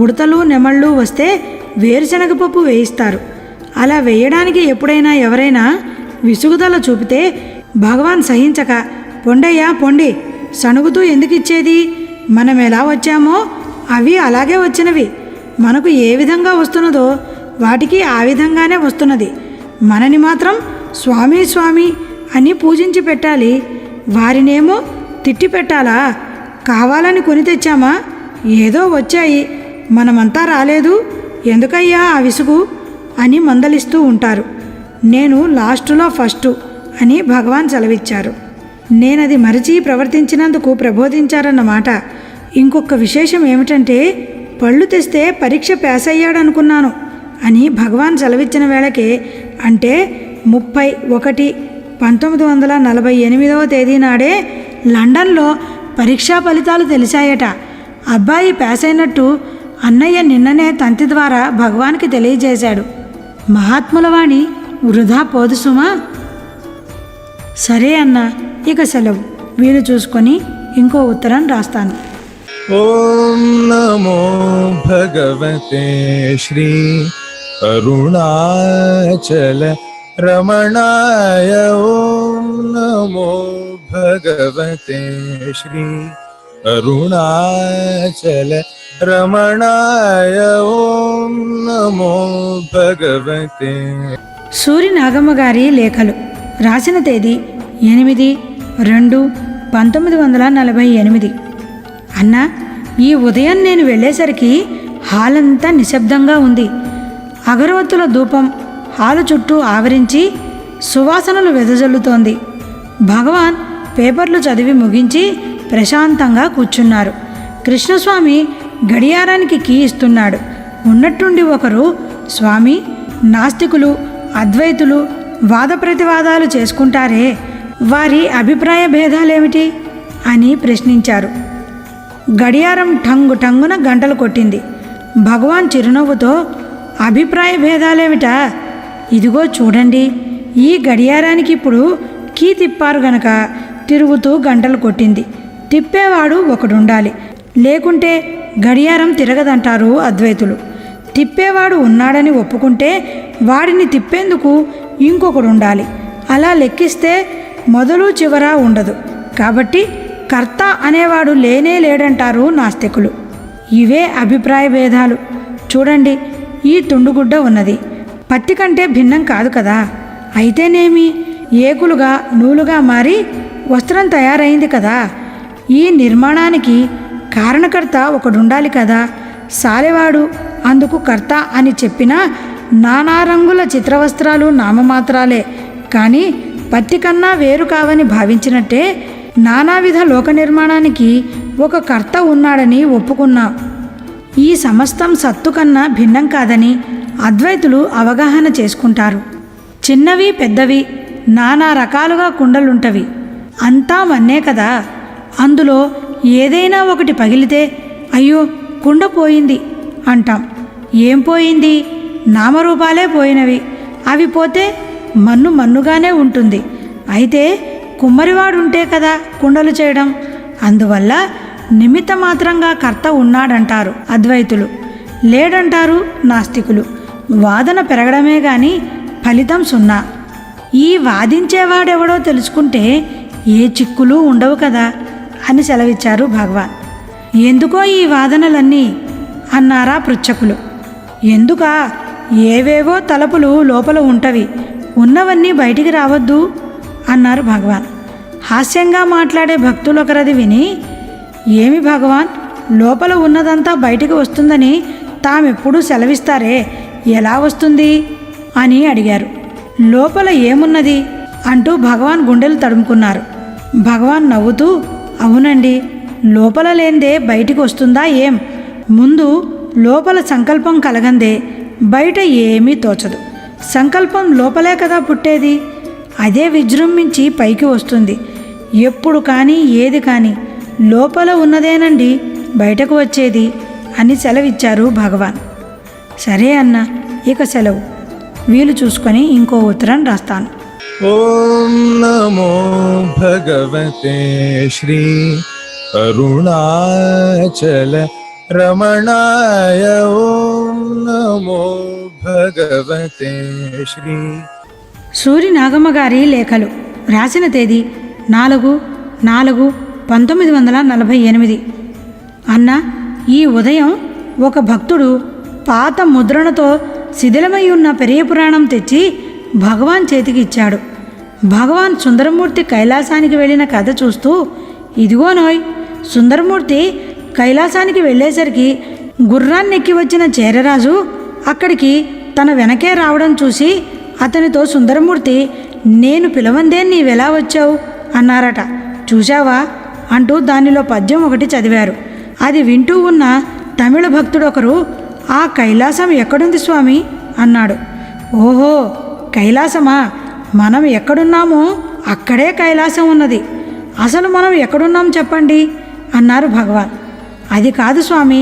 ఉడతలు, నెమళ్ళు వస్తే వేరుశనగ పప్పు వేయిస్తారు. అలా వేయడానికి ఎప్పుడైనా ఎవరైనా విసుగుదల చూపితే భగవాన్ సహించక, పొండయ్యా పొండి, సణుగుతూ ఎందుకు ఇచ్చేది? మనం ఎలా వచ్చామో అవి అలాగే వచ్చినవి. మనకు ఏ విధంగా వస్తున్నదో వాటికి ఆ విధంగానే వస్తున్నది. మనని మాత్రం స్వామి స్వామి అని పూజించి పెట్టాలి, వారినేమో తిట్టి పెట్టాలా? కావాలని కొని తెచ్చామా? ఏదో వచ్చాయి, మనమంతా రాలేదు, ఎందుకయ్యా ఆ విసుగు అని మందలిస్తూ ఉంటారు. నేను లాస్టులో ఫస్టు అని భగవాన్ సెలవిచ్చారు. నేనది మరిచి ప్రవర్తించినందుకు ప్రబోధించారన్నమాట. ఇంకొక విశేషం ఏమిటంటే, పళ్ళు తెస్తే పరీక్ష పాస్ అయ్యాడనుకున్నాను అని భగవాన్ సెలవిచ్చిన వేళకే, అంటే 31/1948 నాడే లండన్లో పరీక్షా ఫలితాలు తెలిసాయట. అబ్బాయి పాస్ అయినట్టు అన్నయ్య నిన్ననే తంతి ద్వారా భగవాన్కి తెలియజేశాడు. మహాత్ముల వాణి వృధా పోదు సుమా. సరే అన్న, ఇక సెలవు. వీలు చూసుకొని ఇంకో ఉత్తరం రాస్తాను. ఓం నమో భగవతే శ్రీ అరుణాచల రమణాయ. ఓం నమో భగవతే శ్రీ అరుణాచల రమణాయ. ఓం నమో భగవతే. సూరి నాగమ్మ గారి లేఖలు. రాసిన తేదీ 8/2/1948. అన్న, ఈ ఉదయం నేను వెళ్ళేసరికి హాలంతా నిశ్శబ్దంగా ఉంది. అగరవత్తుల ధూపం హాలు చుట్టూ ఆవరించి సువాసనలు వెదజల్లుతోంది. భగవాన్ పేపర్లు చదివి ముగించి ప్రశాంతంగా కూర్చున్నారు. కృష్ణస్వామి గడియారానికి కీ ఇస్తున్నాడు. ఉన్నట్టుండి ఒకరు, స్వామి, నాస్తికులు, అద్వైతులు వాద ప్రతివాదాలు చేసుకుంటారే, వారి అభిప్రాయ భేదాలేమిటి అని ప్రశ్నించారు. గడియారం టంగు టంగున గంటలు కొట్టింది. భగవాన్ చిరునవ్వుతో, అభిప్రాయ భేదాలేమిటా? ఇదిగో చూడండి, ఈ గడియారానికి ఇప్పుడు కీ తిప్పారు గనక తిరుగుతూ గంటలు కొట్టింది. తిప్పేవాడు ఒకడుండాలి, లేకుంటే గడియారం తిరగదంటారు అద్వైతులు. తిప్పేవాడు ఉన్నాడని ఒప్పుకుంటే వాడిని తిప్పేందుకు ఇంకొకడుండాలి. అలా లెక్కిస్తే మొదలు చివర ఉండదు. కాబట్టి కర్త అనేవాడు లేనే లేడంటారు నాస్తికులు. ఇవే అభిప్రాయ భేదాలు. చూడండి, ఈ తుండుగుడ్డ ఉన్నది, పత్తి కంటే భిన్నం కాదు కదా. అయితేనేమి, ఏకులుగా నూలుగా మారి వస్త్రం తయారైంది కదా. ఈ నిర్మాణానికి కారణకర్త ఒకడుండాలి కదా. సాలెవాడు అందుకు కర్త అని చెప్పినా నానా రంగుల చిత్రవస్త్రాలు నామమాత్రాలే, కానీ పత్తి కన్నా వేరు కావని భావించినట్టే నానావిధ లోక నిర్మాణానికి ఒక కర్త ఉన్నాడని ఒప్పుకున్నాం. ఈ సమస్తం సత్తు కన్నా భిన్నం కాదని అద్వైతులు అవగాహన చేసుకుంటారు. చిన్నవి పెద్దవి నానా రకాలుగా కుండలుంటవి, అంతా మన్నే కదా. అందులో ఏదైనా ఒకటి పగిలితే అయ్యో కుండ పోయింది అంటాం. ఏం పోయింది? నామరూపాలే పోయినవి. అవి పోతే మన్ను మన్నుగానే ఉంటుంది. అయితే కుమ్మరివాడుంటే కదా కుండలు చేయడం. అందువల్ల నిమిత్త మాత్రంగా కర్త ఉన్నాడంటారు అద్వైతులు, లేడంటారు నాస్తికులు. వాదన పెరగడమే గాని ఫలితం సున్నా. ఈ వాదించేవాడెవడో తెలుసుకుంటే ఏ చిక్కులు ఉండవు కదా అని సెలవిచ్చారు భగవాన్. ఎందుకో ఈ వాదనలన్నీ అన్నారా పృచ్ఛకులు. ఎందుకా? ఏవేవో తలపులు లోపల ఉంటవి, ఉన్నవన్నీ బయటికి రావద్దు అన్నారు భగవాన్. హాస్యంగా మాట్లాడే భక్తులొకరది విని, ఏమి భగవాన్, లోపల ఉన్నదంతా బయటికి వస్తుందని తామెప్పుడూ సెలవిస్తారే, ఎలా వస్తుంది అని అడిగారు. లోపల ఏమున్నది అంటూ భగవాన్ గుండెలు తడుముకున్నారు. భగవాన్ నవ్వుతూ, అవునండి, లోపల లేందే బయటికి వస్తుందా ఏం? ముందు లోపల సంకల్పం కలగందే బయట ఏమీ తోచదు. సంకల్పం లోపలే కదా పుట్టేది, అదే విజృంభించి పైకి వస్తుంది. ఎప్పుడు కానీ ఏది కానీ లోపల ఉన్నదేనండి బయటకు వచ్చేది అని సెలవిచ్చారు భగవాన్. సరే అన్న, ఇక సెలవు. వీలు చూసుకొని ఇంకో ఉత్తరం రాస్తాను. ఓం నమో భగవతే శ్రీ అరుణాచల రమణాయ. ఓం నమో భగవతే శ్రీ. సూరి నాగమ్మ గారి లేఖలు. రాసిన తేదీ 4/4/1948. అన్న, ఈ ఉదయం ఒక భక్తుడు పాత ముద్రణతో శిథిలమై ఉన్న పెరియ పురాణం తెచ్చి భగవాన్ చేతికి ఇచ్చాడు. భగవాన్ సుందరమూర్తి కైలాసానికి వెళ్ళిన కథ చూస్తూ, ఇదిగోనోయ్, సుందరమూర్తి కైలాసానికి వెళ్ళేసరికి గుర్రాన్నెక్కి వచ్చిన చేరరాజు అక్కడికి తన వెనకే రావడం చూసి అతనితో సుందరమూర్తి, నేను పిలవందే నీవెలా వచ్చావు అన్నారట. చూశావా అంటూ దానిలో పద్యం ఒకటి చదివారు. అది వింటూ ఉన్న తమిళ భక్తుడొకరు, ఆ కైలాసం ఎక్కడుంది స్వామి అన్నాడు. ఓహో, కైలాసమా? మనం ఎక్కడున్నామో అక్కడే కైలాసం ఉన్నది. అసలు మనం ఎక్కడున్నాం చెప్పండి అన్నారు భగవాన్. అది కాదు స్వామి,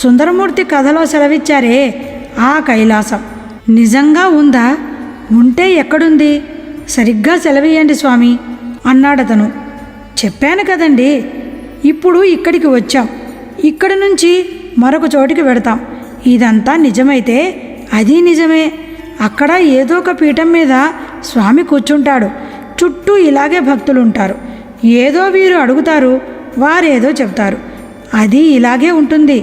సుందరమూర్తి కథలో సెలవిచ్చారే ఆ కైలాసం నిజంగా ఉందా? ఉంటే ఎక్కడుంది? సరిగ్గా సెలవియండి స్వామి అన్నాడతను. చెప్పాను కదండి, ఇప్పుడు ఇక్కడికి వచ్చాం, ఇక్కడి నుంచి మరొక చోటికి వెడతాం. ఇదంతా నిజమైతే అది నిజమే. అక్కడ ఏదో ఒక పీఠం మీద స్వామి కూర్చుంటాడు, చుట్టూ ఇలాగే భక్తులు ఉంటారు. ఏదో వీరు అడుగుతారు, వారేదో చెప్తారు. అది ఇలాగే ఉంటుంది.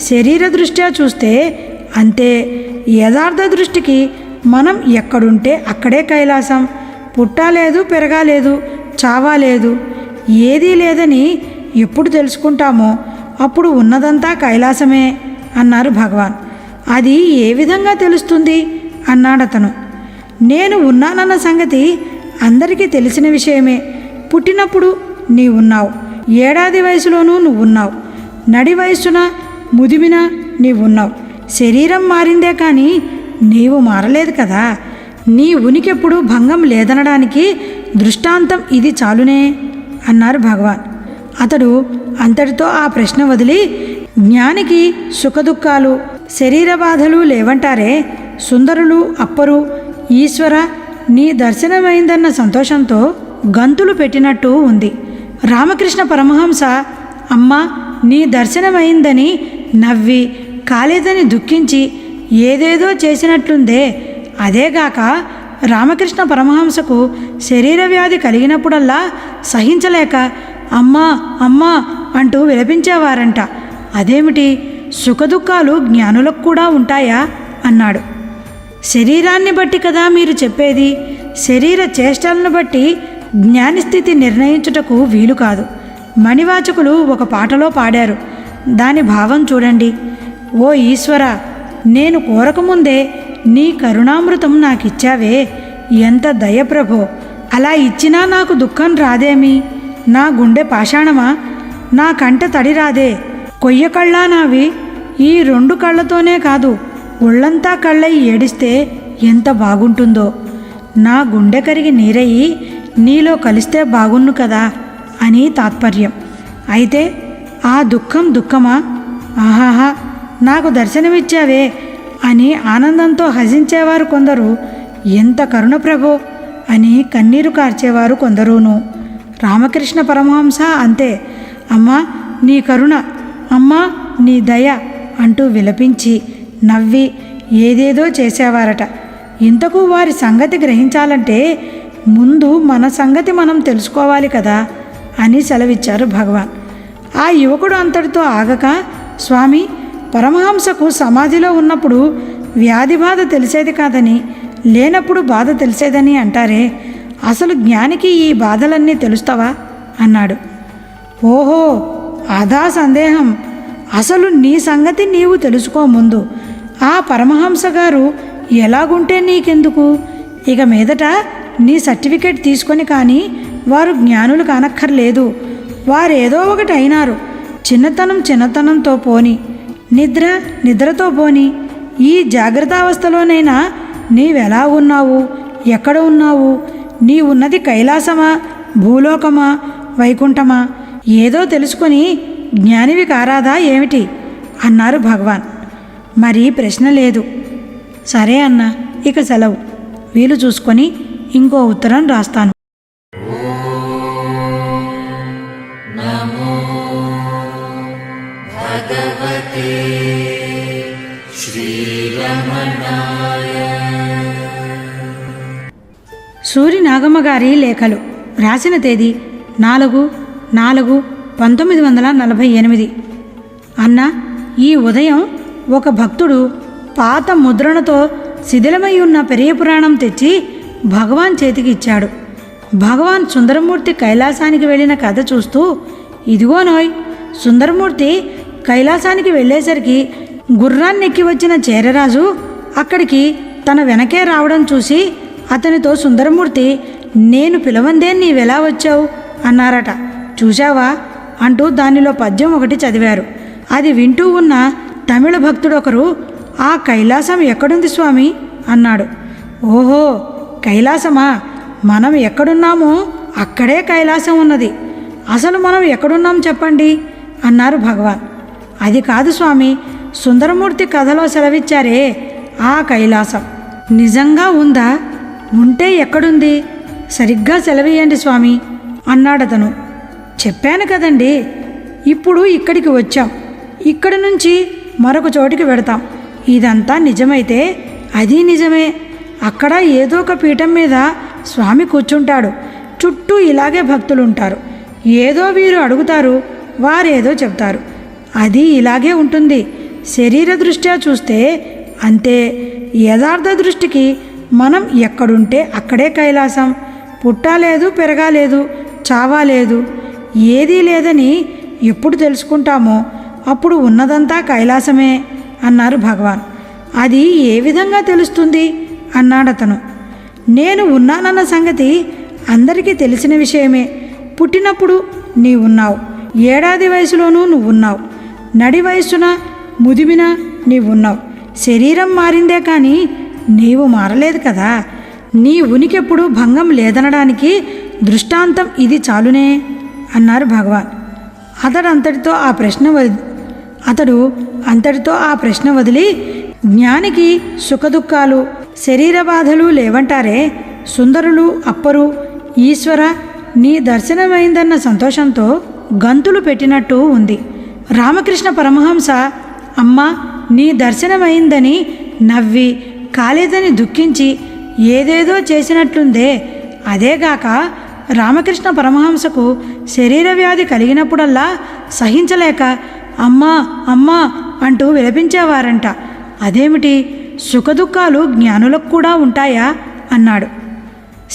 శరీర దృష్ట్యా చూస్తే అంతే. యథార్థ దృష్టికి మనం ఎక్కడుంటే అక్కడే కైలాసం. పుట్టలేదు, పెరగాలేదు, చావాలేదు, ఏదీ లేదని ఎప్పుడు తెలుసుకుంటామో అప్పుడు ఉన్నదంతా కైలాసమే అన్నారు భగవాన్. అది ఏ విధంగా తెలుస్తుంది అన్నాడతను. నేను ఉన్నానన్న సంగతి అందరికీ తెలిసిన విషయమే. పుట్టినప్పుడు నీవున్నావు, ఏడాది వయసులోనూ నువ్వున్నావు, నడి వయస్సున ముదిమిన నీవున్నావు. శరీరం మారిందే కానీ నీవు మారలేదు కదా. నీ ఉనికెప్పుడు భంగం లేదనడానికి దృష్టాంతం ఇది చాలునే అన్నారు భగవాన్. అతడు అంతటితో ఆ ప్రశ్న వదిలి, జ్ఞానికి సుఖదుఖాలు శరీర బాధలు లేవంటారే, సుందరులు అప్పరు, ఈశ్వర నీ దర్శనమైందన్న సంతోషంతో గంతులు పెట్టినట్టు ఉంది. రామకృష్ణ పరమహంస అమ్మ నీ దర్శనమైందని నవ్వి, కాలేదని దుఃఖించి ఏదేదో చేసినట్లుందే. అదేగాక రామకృష్ణ పరమహంసకు శరీర వ్యాధి కలిగినప్పుడల్లా సహించలేక అమ్మా అమ్మా అంటూ విలపించేవారంట. అదేమిటి, సుఖదుఖాలు జ్ఞానులకు కూడా ఉంటాయా అన్నాడు. శరీరాన్ని బట్టి కదా మీరు చెప్పేది. శరీర చేష్టలను బట్టి జ్ఞానిస్థితి నిర్ణయించుటకు వీలు కాదు. మణివాచకులు ఒక పాటలో పాడారు, దాని భావం చూడండి. ఓ ఈశ్వర, నేను కోరకముందే నీ కరుణామృతం నాకిచ్చావే, ఎంత దయ ప్రభో. అలా ఇచ్చినా నాకు దుఃఖం రాదేమి? నా గుండె పాషాణమా? నా కంట తడి రాదే? కొయ్య కళ్ళా నావి? ఈ 2 కళ్ళతోనే కాదు, ఒళ్ళంతా కళ్ళై ఏడిస్తే ఎంత బాగుంటుందో. నా గుండె కరిగి నీరయ్యి నీలో కలిస్తే బాగున్ను కదా అని తాత్పర్యం. అయితే ఆ దుఃఖం దుఃఖమా? ఆహాహా, నాకు దర్శనమిచ్చావే అని ఆనందంతో హసించేవారు కొందరు, ఎంత కరుణ ప్రభో అని కన్నీరు కార్చేవారు కొందరును. రామకృష్ణ పరమహంస అంతే. అమ్మా నీ కరుణ, అమ్మా నీ దయ అంటూ విలపించి నవ్వి ఏదేదో చేసేవారట. ఇంతకు వారి సంగతి గ్రహించాలంటే ముందు మన సంగతి మనం తెలుసుకోవాలి కదా అని సెలవిచ్చారు భగవాన్. ఆ యువకుడు అంతటితో ఆగక, స్వామి, పరమహంసకు సమాధిలో ఉన్నప్పుడు వ్యాధి బాధ తెలిసేది కాదని, లేనప్పుడు బాధ తెలిసేదని అంటారే, అసలు జ్ఞానికి ఈ బాధలన్నీ తెలుస్తావా అన్నాడు. ఓహో, అదా సందేహం. అసలు నీ సంగతి నీవు తెలుసుకో ముందు. ఆ పరమహంస గారు ఎలాగుంటే నీకెందుకు? ఇక మీదట నీ సర్టిఫికేట్ తీసుకొని కానీ వారు జ్ఞానులు కానక్కర్లేదు. వారేదో ఒకటి అయినారు. చిన్నతనంతో పోని నిద్రతో పోని ఈ జాగ్రత్తావస్థలోనైనా నీవెలా ఉన్నావు, ఎక్కడ ఉన్నావు, నీ ఉన్నది కైలాసమా, భూలోకమా, వైకుంఠమా, ఏదో తెలుసుకొని జ్ఞానివి కారాదా ఏమిటి అన్నారు భగవాన్. మరి ప్రశ్న లేదు. సరే అన్న, ఇక సెలవు. వీలు చూసుకొని ఇంకో ఉత్తరం రాస్తాను. నమో భగవతే శ్రీరమణాయ. సూరి నాగమ్మ గారి లేఖలు. రాసిన తేదీ 4/4/1948. అన్న, ఈ ఉదయం ఒక భక్తుడు పాత ముద్రణతో శిథిలమై ఉన్న పెరియ పురాణం తెచ్చి భగవాన్ చేతికి ఇచ్చాడు. భగవాన్ సుందరమూర్తి కైలాసానికి వెళ్ళిన కథ చూస్తూ, ఇదిగోనోయ్, సుందరమూర్తి కైలాసానికి వెళ్ళేసరికి గుర్రాన్నెక్కి వచ్చిన చేరరాజు అక్కడికి తన వెనకే రావడం చూసి అతనితో సుందరమూర్తి, నేను పిలవందే నీవెలా వచ్చావు అన్నారట. చూశావా అంటూ దానిలో పద్యం ఒకటి చదివారు. అది వింటూ ఉన్న తమిళ భక్తుడొకరు, ఆ కైలాసం ఎక్కడుంది స్వామి అన్నాడు. ఓహో, కైలాసమా? మనం ఎక్కడున్నామో అక్కడే కైలాసం ఉన్నది. అసలు మనం ఎక్కడున్నాం చెప్పండి అన్నారు భగవాన్. అది కాదు స్వామి, సుందరమూర్తి కథలో సెలవిచ్చారే ఆ కైలాసం నిజంగా ఉందా? ఉంటే ఎక్కడుంది? సరిగ్గా సెలవియండి స్వామి అన్నాడతను. చెప్పాను కదండి, ఇప్పుడు ఇక్కడికి వచ్చాం, ఇక్కడి నుంచి మరొక చోటికి వెడతాం. ఇదంతా నిజమైతే అది నిజమే. అక్కడ ఏదో ఒక పీఠం మీద స్వామి కూర్చుంటాడు, చుట్టూ ఇలాగే భక్తులు ఉంటారు. ఏదో వీరు అడుగుతారు, వారేదో చెప్తారు. అది ఇలాగే ఉంటుంది. శరీర దృష్ట్యా చూస్తే అంతే. యథార్థ దృష్టికి మనం ఎక్కడుంటే అక్కడే కైలాసం. పుట్టలేదు, పెరగాలేదు, చావాలేదు, ఏదీ లేదని ఎప్పుడు తెలుసుకుంటామో అప్పుడు ఉన్నదంతా కైలాసమే అన్నారు భగవాన్. అది ఏ విధంగా తెలుస్తుంది అన్నాడతను. నేను ఉన్నానన్న సంగతి అందరికీ తెలిసిన విషయమే. పుట్టినప్పుడు నీవున్నావు, ఏడాది వయసులోనూ నువ్వున్నావు, నడి వయస్సున ముదిమిన నీవున్నావు. శరీరం మారిందే కానీ నీవు మారలేదు కదా. నీ ఉనికెప్పుడు భంగం లేదనడానికి దృష్టాంతం ఇది చాలునే అన్నారు భగవాన్. అతడు అంతటితో ఆ ప్రశ్న వదిలి, జ్ఞానికి సుఖదుఖాలు, శరీర బాధలు లేవంటారే, సుందరులు అప్పరు, ఈశ్వర నీ దర్శనమైందన్న సంతోషంతో గంతులు పెట్టినట్టు ఉంది. రామకృష్ణ పరమహంస అమ్మా నీ దర్శనమైందని నవ్వి, కాలేదని దుఃఖించి ఏదేదో చేసినట్లుందే. అదేగాక రామకృష్ణ పరమహంసకు శరీర వ్యాధి కలిగినప్పుడల్లా సహించలేక అమ్మా అమ్మా అంటూ విలపించేవారంట. అదేమిటి, సుఖదుఖాలు జ్ఞానులకు కూడా ఉంటాయా అన్నాడు.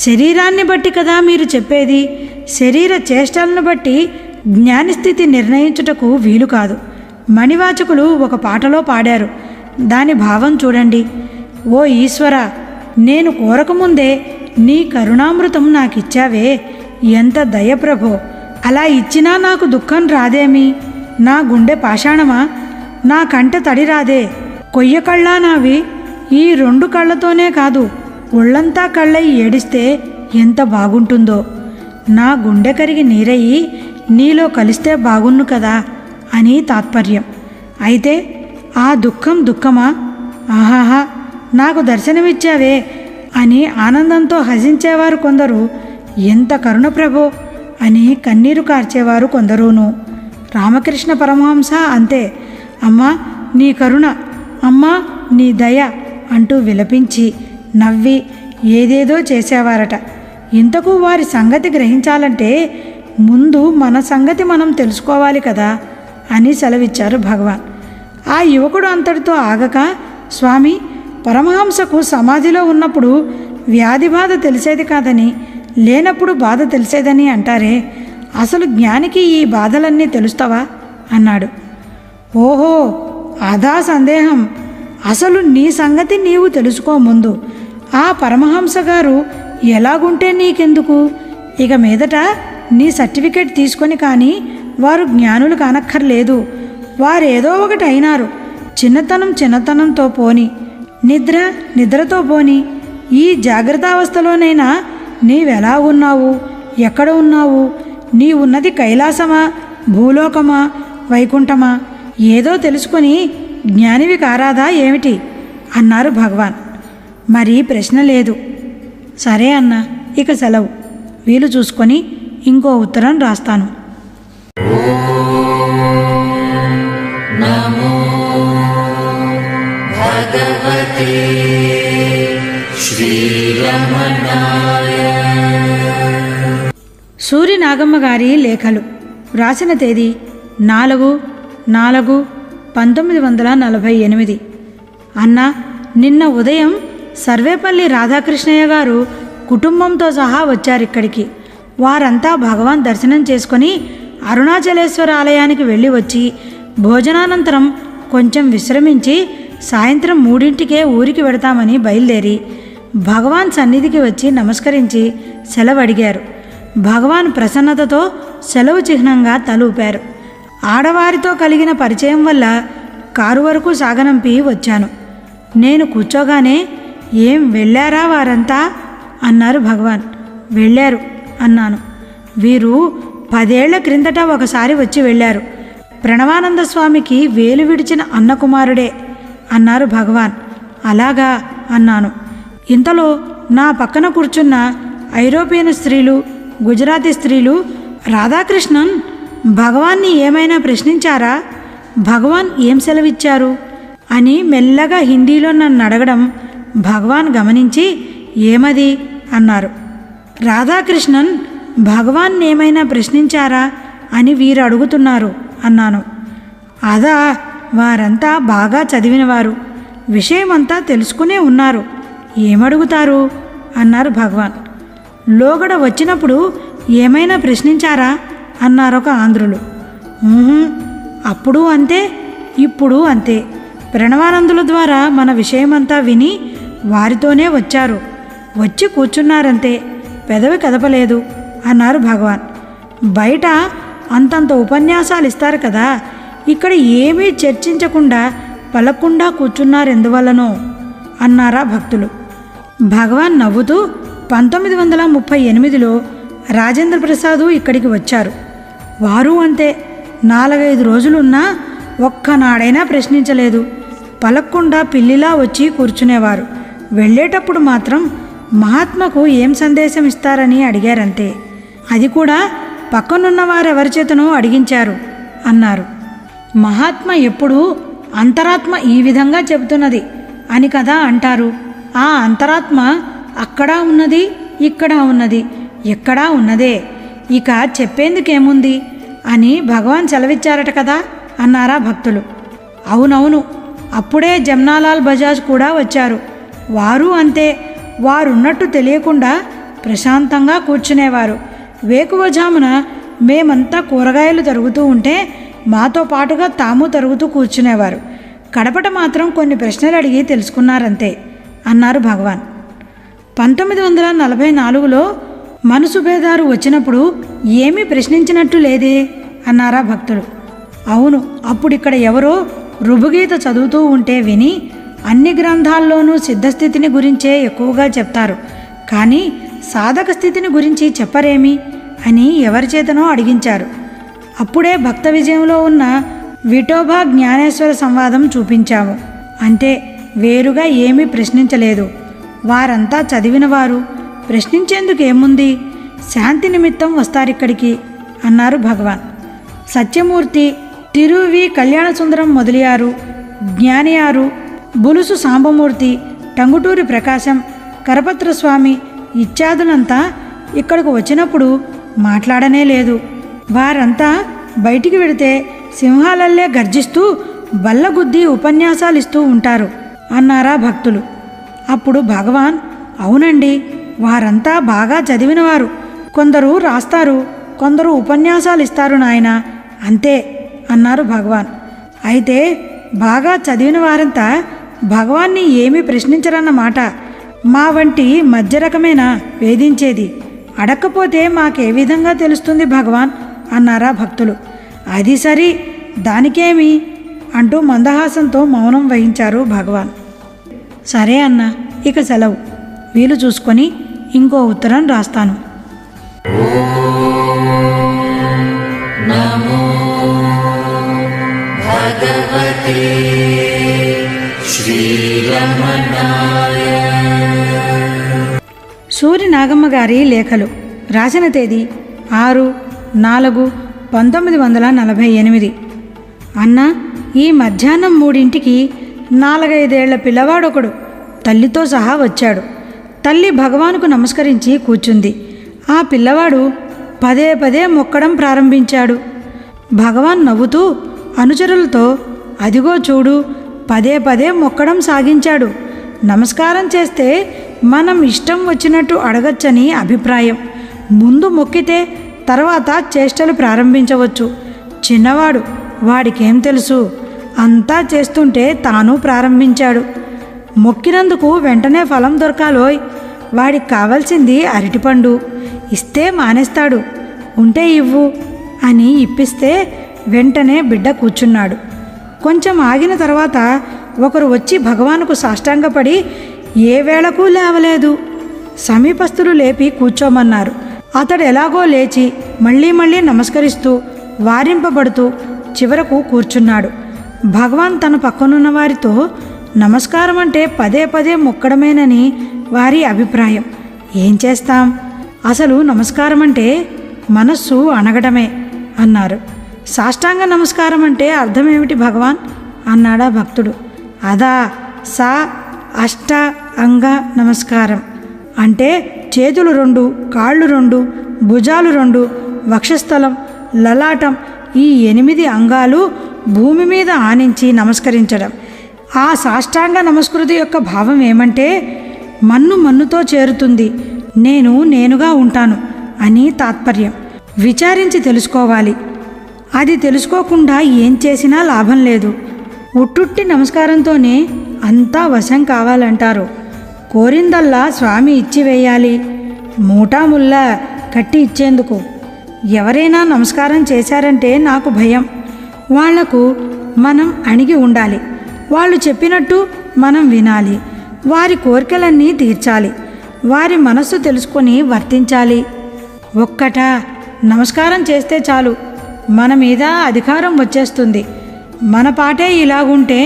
శరీరాన్ని బట్టి కదా మీరు చెప్పేది. శరీర చేష్టలను బట్టి జ్ఞానిస్థితి నిర్ణయించుటకు వీలు కాదు. మణివాచకులు ఒక పాటలో పాడారు. దాని భావం చూడండి. ఓ ఈశ్వర, నేను కోరకముందే నీ కరుణామృతం నాకిచ్చావే, ఎంత దయ ప్రభో. అలా ఇచ్చినా నాకు దుఃఖం రాదేమి? నా గుండె పాషాణమా? నా కంట తడి రాదే? కొయ్య కళ్ళా నావి? ఈ 2 కళ్ళతోనే కాదు, ఒళ్ళంతా కళ్ళై ఏడిస్తే ఎంత బాగుంటుందో. నా గుండె కరిగి నీరయ్యి నీలో కలిస్తే బాగున్ను కదా అని తాత్పర్యం. అయితే ఆ దుఃఖం దుఃఖమా? ఆహాహా, నాకు దర్శనమిచ్చావే అని ఆనందంతో హసించేవారు కొందరు, ఎంత కరుణ ప్రభో అని కన్నీరు కార్చేవారు కొందరును. రామకృష్ణ పరమహంస అంతే. అమ్మా నీ కరుణ, అమ్మా నీ దయ అంటూ విలపించి నవ్వి ఏదేదో చేసేవారట. ఇంతకు వారి సంగతి గ్రహించాలంటే ముందు మన సంగతి మనం తెలుసుకోవాలి కదా అని సెలవిచ్చారు భగవాన్. ఆ యువకుడు అంతటితో ఆగక, స్వామి, పరమహంసకు సమాధిలో ఉన్నప్పుడు వ్యాధి బాధ తెలిసేది కాదని, లేనప్పుడు బాధ తెలిసేదని అంటారే, అసలు జ్ఞానికి ఈ బాధలన్నీ తెలుస్తావా అన్నాడు. ఓహో, అదా సందేహం. అసలు నీ సంగతి నీవు తెలుసుకో ముందు. ఆ పరమహంస గారు ఎలాగుంటే నీకెందుకు? ఇక మీదట నీ సర్టిఫికేట్ తీసుకొని కానీ వారు జ్ఞానులు కానక్కర్లేదు. వారేదో ఒకటి అయినారు. చిన్నతనం చిన్నతనంతో పోని, నిద్ర నిద్రతో పోని, ఈ జాగ్రత్తావస్థలోనైనా నీవెలా ఉన్నావు, ఎక్కడ ఉన్నావు, నీ ఉన్నది కైలాసమా, భూలోకమా, వైకుంఠమా, ఏదో తెలుసుకొని జ్ఞానివి కారాదా ఏమిటి అన్నారు భగవాన్. మరి ప్రశ్న లేదు. సరే అన్న, ఇక సెలవు. వీలు చూసుకొని ఇంకో ఉత్తరం రాస్తాను. నమో భగవతే శ్రీరమణాయ. సూర్యనాగమ్మ గారి లేఖలు. రాసిన తేదీ 4/4/1948. అన్న, నిన్న ఉదయం సర్వేపల్లి రాధాకృష్ణయ్య గారు కుటుంబంతో సహా వచ్చారిక్కడికి. వారంతా భగవాన్ దర్శనం చేసుకొని అరుణాచలేశ్వర ఆలయానికి వెళ్ళి వచ్చి భోజనానంతరం కొంచెం విశ్రమించి సాయంత్రం 3ంటికే ఊరికి వెడతామని బయలుదేరి భగవాన్ సన్నిధికి వచ్చి నమస్కరించి సెలవు అడిగారు. భగవాన్ ప్రసన్నతతో సెలవు చిహ్నంగా తలూపారు. ఆడవారితో కలిగిన పరిచయం వల్ల కారు వరకు సాగనంపి వచ్చాను. నేను కూర్చోగానే, ఏం వెళ్ళారా వారంతా అన్నారు భగవాన్. వెళ్ళారు అన్నాను. వీరు 10 ఏళ్ల క్రిందట ఒకసారి వచ్చి వెళ్ళారు. ప్రణవానంద స్వామికి వేలు విడిచిన అన్నకుమారుడే అన్నారు భగవాన్. అలాగా అన్నాను. ఇంతలో నా పక్కన కూర్చున్న ఐరోపియన్ స్త్రీలు, గుజరాతీ స్త్రీలు, రాధాకృష్ణన్ భగవాన్ని ఏమైనా ప్రశ్నించారా, భగవాన్ ఏం సెలవిచ్చారు అని మెల్లగా హిందీలో నన్ను అడగడం భగవాన్ గమనించి, ఏమది అన్నారు. రాధాకృష్ణన్ భగవాన్ ఏమైనా ప్రశ్నించారా అని వీరు అడుగుతున్నారు అన్నాను. అదా, వారంతా బాగా చదివినవారు, విషయమంతా తెలుసుకునే ఉన్నారు, ఏమడుగుతారు అన్నారు భగవాన్. లోగడ వచ్చినప్పుడు ఏమైనా ప్రశ్నించారా అన్నారొక ఆంధ్రులు. అప్పుడు అంతే, ఇప్పుడు అంతే. ప్రణవానందుల ద్వారా మన విషయమంతా విని వారితోనే వచ్చారు, వచ్చి కూర్చున్నారంతే, పెదవి కదపలేదు అన్నారు భగవాన్. బయట అంతంత ఉపన్యాసాలు ఇస్తారు కదా, ఇక్కడ ఏమీ చర్చించకుండా పలకుండా కూర్చున్నారెందువల్లనో అన్నారా భక్తులు. భగవాన్ నవ్వుతూ 1938లో రాజేంద్ర ప్రసాద్ ఇక్కడికి వచ్చారు. వారు అంతే, 4-5 రోజులున్నా ఒక్కనాడైనా ప్రశ్నించలేదు, పలక్కుండా పిల్లిలా వచ్చి కూర్చునేవారు. వెళ్ళేటప్పుడు మాత్రం మహాత్మకు ఏం సందేశం ఇస్తారని అడిగారంతే, అది కూడా పక్కనున్న వారెవరి చేతనో అడిగించారు అన్నారు. మహాత్మ ఎప్పుడూ అంతరాత్మ ఈ విధంగా చెబుతున్నది అని కదా అంటారు. ఆ అంతరాత్మ అక్కడ ఉన్నది, ఇక్కడ ఉన్నది, ఎక్కడా ఉన్నదే, ఇక చెప్పేందుకేముంది అని భగవాన్ సెలవిచ్చారట కదా అన్నారా భక్తులు. అవునవును, అప్పుడే జమ్నాలాల్ బజాజ్ కూడా వచ్చారు. వారు అంతే, వారున్నట్టు తెలియకుండా ప్రశాంతంగా కూర్చునేవారు. వేకువజామున మేమంతా కూరగాయలు తరుగుతూ ఉంటే మాతో పాటుగా తాము తరుగుతూ కూర్చునేవారు. కడపట మాత్రం కొన్ని ప్రశ్నలు అడిగి తెలుసుకున్నారంతే అన్నారు భగవాన్. 1944లో మనసుబేదారు వచ్చినప్పుడు ఏమీ ప్రశ్నించినట్టు లేదే అన్నారా భక్తులు. అవును, అప్పుడు ఇక్కడ ఎవరో రుభుగీత చదువుతూ ఉంటే విని, అన్ని గ్రంథాల్లోనూ సిద్ధస్థితిని గురించే ఎక్కువగా చెప్తారు, కానీ సాధక స్థితిని గురించి చెప్పరేమి అని ఎవరి చేతనో అడిగించారు. అప్పుడే భక్త విజయంలో ఉన్న విఠోబా జ్ఞానేశ్వర సంవాదం చూపించాము. అంతే, వేరుగా ఏమీ ప్రశ్నించలేదు. వారంతా చదివినవారు, ప్రశ్నించేందుకు ఏముంది, శాంతి నిమిత్తం వస్తారిక్కడికి అన్నారు భగవాన్. సత్యమూర్తి, తిరువి కళ్యాణసుందరం మొదలియారు, జ్ఞానియారు, బులుసు సాంబమూర్తి, టంగుటూరి ప్రకాశం, కరపత్రస్వామి ఇత్యాదులంతా ఇక్కడకు వచ్చినప్పుడు మాట్లాడనే లేదు. వారంతా బయటికి వెడితే సింహాలల్లే గర్జిస్తూ బల్లగుద్ది ఉపన్యాసాలు ఇస్తూ ఉంటారు అన్నారా భక్తులు. అప్పుడు భగవాన్, అవునండి, వారంతా బాగా చదివినవారు, కొందరు రాస్తారు, కొందరు ఉపన్యాసాలు ఇస్తారు నాయన, అంతే అన్నారు భగవాన్. అయితే బాగా చదివిన వారంతా భగవాన్ని ఏమీ ప్రశ్నించరన్నమాట. మా వంటి మధ్య రకమేనా వేధించేది, అడక్కపోతే మాకే విధంగా తెలుస్తుంది భగవాన్ అన్నారా భక్తులు. అది సరి, దానికేమి అంటూ మందహాసంతో మౌనం వహించారు భగవాన్. సరే అన్న, ఇక సెలవు. వీలు చూసుకొని ఇంకో ఉత్తరం రాస్తాను. నమో భగవతే శ్రీరమణాయ. సూరి నాగమ్మ గారి లేఖలు. రాసిన తేదీ 6/4/1948. అన్న, ఈ మధ్యాహ్నం 3ంటికి 4-5 ఏళ్ల పిల్లవాడొకడు తల్లితో సహా వచ్చాడు. తల్లి భగవానుకు నమస్కరించి కూర్చుంది. ఆ పిల్లవాడు పదే పదే మొక్కడం ప్రారంభించాడు. భగవాన్ నవ్వుతూ అనుచరులతో, అదిగో చూడు, పదే పదే మొక్కడం సాగించాడు. నమస్కారం చేస్తే మనం ఇష్టం వచ్చినట్టు అడగచ్చని అభిప్రాయం. ముందు మొక్కితే తర్వాత చేష్టలు ప్రారంభించవచ్చు. చిన్నవాడు, వాడికేం తెలుసు? అంతా చేస్తుంటే తాను ప్రారంభించాడు. మొక్కినందుకు వెంటనే ఫలం దొరకాలోయ్. వాడికి కావాల్సింది అరటిపండు. ఇస్తే మానేస్తాడు. ఉంటే ఇవ్వు అని ఇప్పిస్తే వెంటనే బిడ్డ కూర్చున్నాడు. కొంచెం ఆగిన తర్వాత ఒకరు వచ్చి భగవానుకు సాష్టాంగపడి ఏ వేళకు లేవలేదు. సమీపస్తులు లేపి కూర్చోమన్నారు. అతడు ఎలాగో లేచి మళ్ళీ మళ్ళీ నమస్కరిస్తూ వారింపబడుతూ చివరకు కూర్చున్నాడు. భగవాన్ తన పక్కనున్న వారితో, నమస్కారం అంటే పదే పదే మొక్కడమేనని వారి అభిప్రాయం. ఏం చేస్తాం, అసలు నమస్కారం అంటే మనస్సు అణగడమే అన్నారు. సాష్టాంగ నమస్కారం అంటే అర్థమేమిటి భగవాన్ అన్నాడా భక్తుడు. అదా, సా అష్ట అంగ నమస్కారం అంటే చేతులు 2, కాళ్ళు 2, భుజాలు 2, వక్షస్థలం, లలాటం, ఈ 8 అంగాలు భూమి మీద ఆనించి నమస్కరించడం. ఆ సాష్టాంగ నమస్కృతి యొక్క భావం ఏమంటే, మన్ను మన్నుతో చేరుతుంది, నేను నేనుగా ఉంటాను అని తాత్పర్యం. విచారించి తెలుసుకోవాలి. అది తెలుసుకోకుండా ఏం చేసినా లాభం లేదు. ఉట్టుట్టి నమస్కారంతోనే అంతా వశం కావాలంటారు. కోరిందల్లా స్వామి ఇచ్చివేయాలి, మూటాముల్లా కట్టి ఇచ్చేందుకు. ఎవరైనా నమస్కారం చేశారంటే నాకు భయం. వాళ్లకు మనం అణిగి ఉండాలి. వాళ్ళు చెప్పినట్టు మనం వినాలి. వారి కోరికలన్నీ తీర్చాలి. వారి మనస్సు తెలుసుకొని వర్తించాలి. ఒక్కటా నమస్కారం చేస్తే చాలు, మన మీద అధికారం వచ్చేస్తుంది. మన పాటే ఇలాగుంటే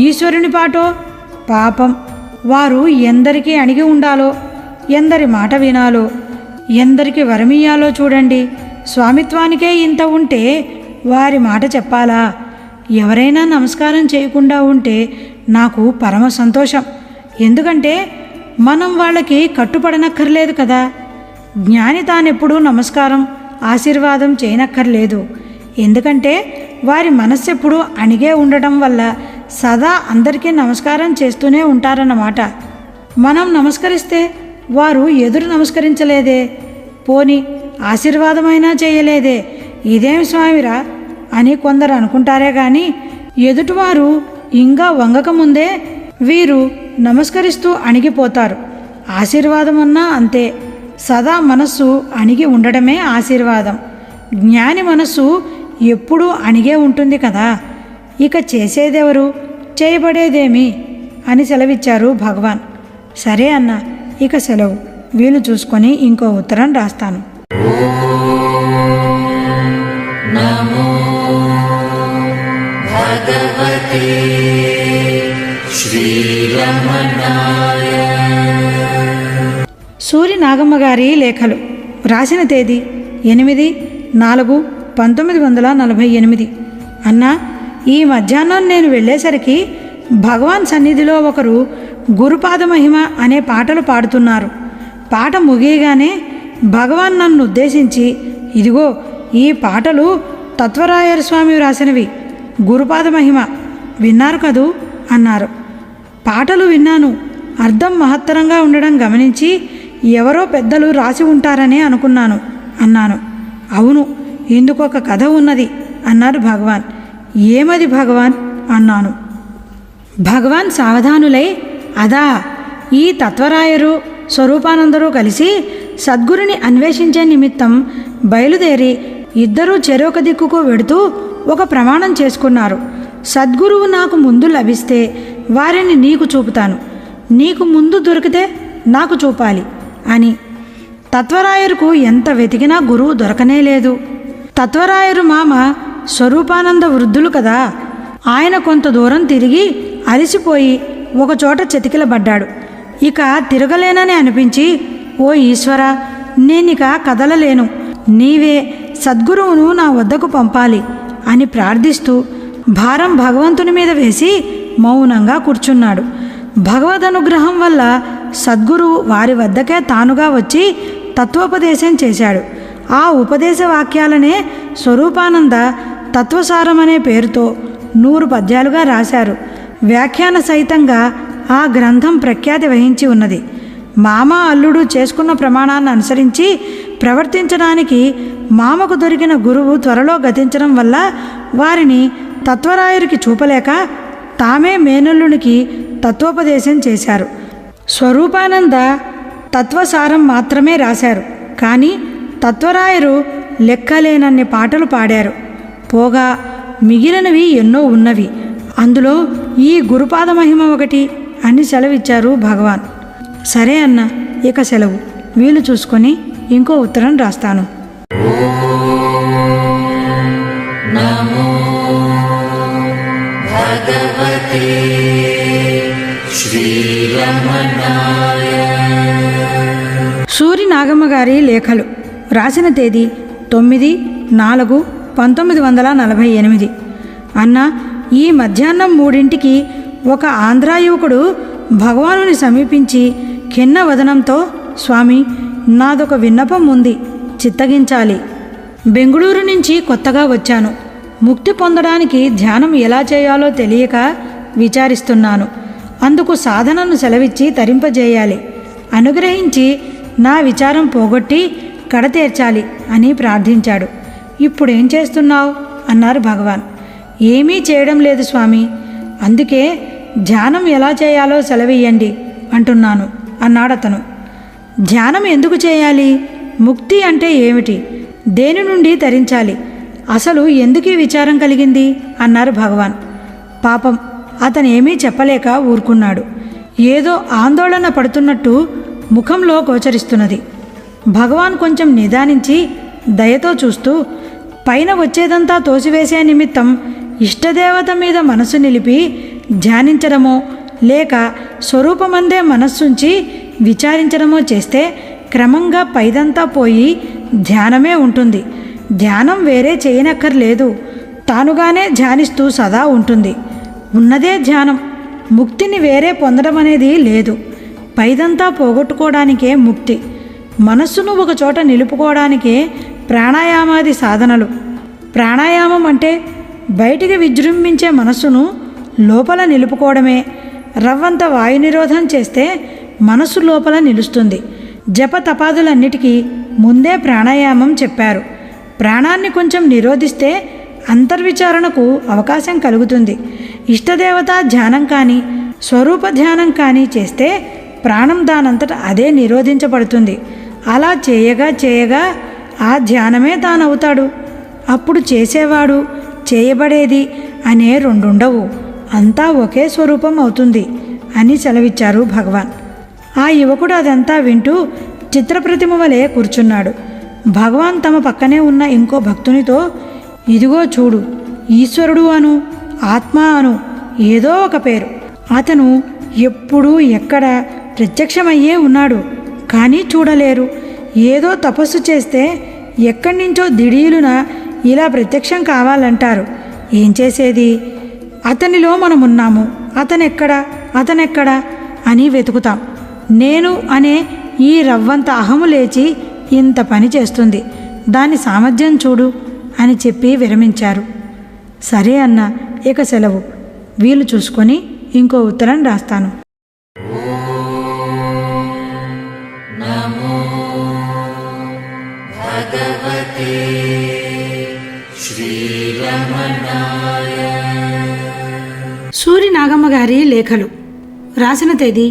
ఈశ్వరుని పాటో పాపం. వారు ఎందరికి అణిగి ఉండాలో, ఎందరి మాట వినాలో, ఎందరికి వరమియ్యాలో చూడండి. స్వామిత్వానికే ఇంత ఉంటే వారి మాట చెప్పాలా? ఎవరైనా నమస్కారం చేయకుండా ఉంటే నాకు పరమ సంతోషం. ఎందుకంటే మనం వాళ్ళకి కట్టుపడనక్కర్లేదు కదా. జ్ఞాని తానెప్పుడూ నమస్కారం ఆశీర్వాదం చేయనక్కర్లేదు. ఎందుకంటే వారి మనస్సు ఎప్పుడూ అణిగే ఉండటం వల్ల సదా అందరికీ నమస్కారం చేస్తూనే ఉంటారన్నమాట. మనం నమస్కరిస్తే వారు ఎదురు నమస్కరించలేదే, పోని ఆశీర్వాదమైనా చేయలేదే, ఇదేం స్వామిరా అని కొందరు అనుకుంటారే కానీ ఎదుటివారు ఇంకా వంగకముందే వీరు నమస్కరిస్తూ అణిగిపోతారు. ఆశీర్వాదం అన్నా అంతే. సదా మనస్సు అణిగి ఉండడమే ఆశీర్వాదం. జ్ఞాని మనస్సు ఎప్పుడూ అణిగే ఉంటుంది కదా. ఇక చేసేదెవరు, చేయబడేదేమి అని సెలవిచ్చారు భగవాన్. సరే అన్న, ఇక సెలవు. వీలు చూసుకొని ఇంకో ఉత్తరం రాస్తాను. నమో భగవతే శ్రీరమణాయ. సూరి నాగమ్మ గారి లేఖలు. రాసిన తేదీ 8/4/1948. అన్నా, ఈ మధ్యాహ్నం నేను వెళ్ళేసరికి భగవాన్ సన్నిధిలో ఒకరు గురుపాద మహిమ అనే పాటలు పాడుతున్నారు. పాట ముగియగానే భగవాన్ నన్ను ఉద్దేశించి, ఇదిగో ఈ పాటలు తత్వరాయర్ స్వామి వ్రాసినవి, గురుపాద మహిమ విన్నారు కదూ అన్నారు. పాటలు విన్నాను. అర్థం మహత్తరంగా ఉండడం గమనించి ఎవరో పెద్దలు రాసి ఉంటారనే అనుకున్నాను అన్నాను. అవును, ఇందుకొక కథ ఉన్నది అన్నారు భగవాన్. ఏమది భగవాన్ అన్నాను. భగవాన్ సావధానులై, అదా, ఈ తత్వరాయరు స్వరూపానందరూ కలిసి సద్గురుని అన్వేషించే నిమిత్తం బయలుదేరి ఇద్దరూ చెరొక దిక్కుకు వెడుతూ ఒక ప్రమాణం చేసుకున్నారు. సద్గురువు నాకు ముందు లభిస్తే వారిని నీకు చూపుతాను, నీకు ముందు దొరికితే నాకు చూపాలి అని. తత్వరాయరుకు ఎంత వెతికినా గురువు దొరకనే లేదు. తత్వరాయరు మామ స్వరూపానంద వృద్ధులు కదా, ఆయన కొంత దూరం తిరిగి అలసిపోయి ఒకచోట చతికిలబడ్డాడు. ఇక తిరగలేనని అనిపించి, ఓ ఈశ్వర, నేనిక కదలలేను, నీవే సద్గురువును నా వద్దకు పంపాలి అని ప్రార్థిస్తూ భారం భగవంతుని మీద వేసి మౌనంగా కూర్చున్నాడు. భగవదనుగ్రహం వల్ల సద్గురువు వారి వద్దకే తానుగా వచ్చి తత్వోపదేశం చేశాడు. ఆ ఉపదేశ వాక్యాలనే స్వరూపానంద తత్వసారం అనే పేరుతో 100 పద్యాలుగా రాశారు. వ్యాఖ్యాన సహితంగా ఆ గ్రంథం ప్రఖ్యాతి వహించి ఉన్నది. మామ అల్లుడు చేసుకున్న ప్రమాణాన్ని అనుసరించి ప్రవర్తించడానికి మామకు దొరికిన గురువు త్వరలో గతించడం వల్ల వారిని తత్వరాయుడికి చూపలేక తామే మేనల్లునికి తత్వోపదేశం చేశారు. స్వరూపానంద తత్వసారం మాత్రమే రాశారు, కానీ తత్వరాయరు లెక్కలేనన్ని పాటలు పాడారు. పోగా మిగిలినవి ఎన్నో ఉన్నవి. అందులో ఈ గురుపాద మహిమ ఒకటి అని సెలవిచ్చారు భగవాన్. సరే అన్న, ఇక సెలవు. వీలు చూసుకొని ఇంకో ఉత్తరం రాస్తాను. నమో భగవతే శ్రీరమణాయ. సూరి నాగమ్మ గారి లేఖలు. రాసిన తేదీ 9/4/1948. అన్న, ఈ మధ్యాహ్నం 3ంటికి ఒక ఆంధ్రా యువకుడు భగవానుని సమీపించి ఖిన్న వదనంతో, స్వామి, నాదొక విన్నపం ఉంది, చిత్తగించాలి. బెంగుళూరు నుంచి కొత్తగా వచ్చాను. ముక్తి పొందడానికి ధ్యానం ఎలా చేయాలో తెలియక విచారిస్తున్నాను. అందుకు సాధనను సెలవిచ్చి తరింపజేయాలి. అనుగ్రహించి నా విచారం పోగొట్టి కడతేర్చాలి అని ప్రార్థించాడు. ఇప్పుడేం చేస్తున్నావు అన్నారు భగవాన్. ఏమీ చేయడం లేదు స్వామి, అందుకే ధ్యానం ఎలా చేయాలో సెలవియ్యండి అంటున్నాను అన్నాడతను. ధ్యానం ఎందుకు చేయాలి? ముక్తి అంటే ఏమిటి? దేని నుండి తరించాలి? అసలు ఎందుకీ విచారం కలిగింది అన్నారు భగవాన్. పాపం అతనేమీ చెప్పలేక ఊరుకున్నాడు. ఏదో ఆందోళన పడుతున్నట్టు ముఖంలో గోచరిస్తున్నది. భగవాన్ కొంచెం నిదానించి దయతో చూస్తూ, పైన వచ్చేదంతా తోసివేసే నిమిత్తం ఇష్టదేవత మీద మనసు నిలిపి ధ్యానించడమో లేక స్వరూపమందే మనస్సుంచి విచారించడమో చేస్తే క్రమంగా పైదంతా పోయి ధ్యానమే ఉంటుంది. ధ్యానం వేరే చేయనక్కర్లేదు, తానుగానే ధ్యానిస్తూ సదా ఉంటుంది. ఉన్నదే ధ్యానం. ముక్తిని వేరే పొందడం అనేది లేదు. పైదంతా పోగొట్టుకోవడానికే ముక్తి. మనస్సును ఒక చోట నిలుపుకోవడానికే ప్రాణాయామాది సాధనలు. ప్రాణాయామం అంటే బయటికి విజృంభించే మనస్సును లోపల నిలుపుకోవడమే. రవ్వంత వాయు నిరోధం చేస్తే మనస్సు లోపల నిలుస్తుంది. జప తపాదులన్నిటికీ ముందే ప్రాణాయామం చెప్పారు. ప్రాణాన్ని కొంచెం నిరోధిస్తే అంతర్విచారణకు అవకాశం కలుగుతుంది. ఇష్టదేవత ధ్యానం కానీ స్వరూప ధ్యానం కానీ చేస్తే ప్రాణం దానంతట అదే నిరోధించబడుతుంది. అలా చేయగా చేయగా ఆ ధ్యానమే తానవుతాడు. అప్పుడు చేసేవాడు, చేయబడేది అనే రెండుండవు, అంతా ఒకే స్వరూపం అవుతుంది అని సెలవిచ్చారు భగవాన్. ఆ యువకుడు అదంతా వింటూ చిత్రప్రతిమ వలె కూర్చున్నాడు. భగవాన్ తమ పక్కనే ఉన్న ఇంకో భక్తునితో, ఇదిగో చూడు, ఈశ్వరుడు అను ఆత్మ అను ఏదో ఒక పేరు. అతను ఎప్పుడూ ఎక్కడ ప్రత్యక్షమయ్యే ఉన్నాడు, కానీ చూడలేరు. ఏదో తపస్సు చేస్తే ఎక్కడి నుంచో దిడీలున ఇలా ప్రత్యక్షం కావాలంటారు. ఏం చేసేది? అతనిలో మనమున్నాము, అతనెక్కడా అని వెతుకుతాం. నేను అనే ఈ రవ్వంత అహము లేచి ఇంత పని చేస్తుంది, దాని సామర్థ్యం చూడు అని చెప్పి విరమించారు. సరే అన్న, ఇక సెలవు. వీలు చూసుకొని ఇంకో ఉత్తరం రాస్తాను. నమో భగవతే శ్రీరమణాయ. సూరి నాగమ్మ గారి లేఖలు. రాసిన తేదీ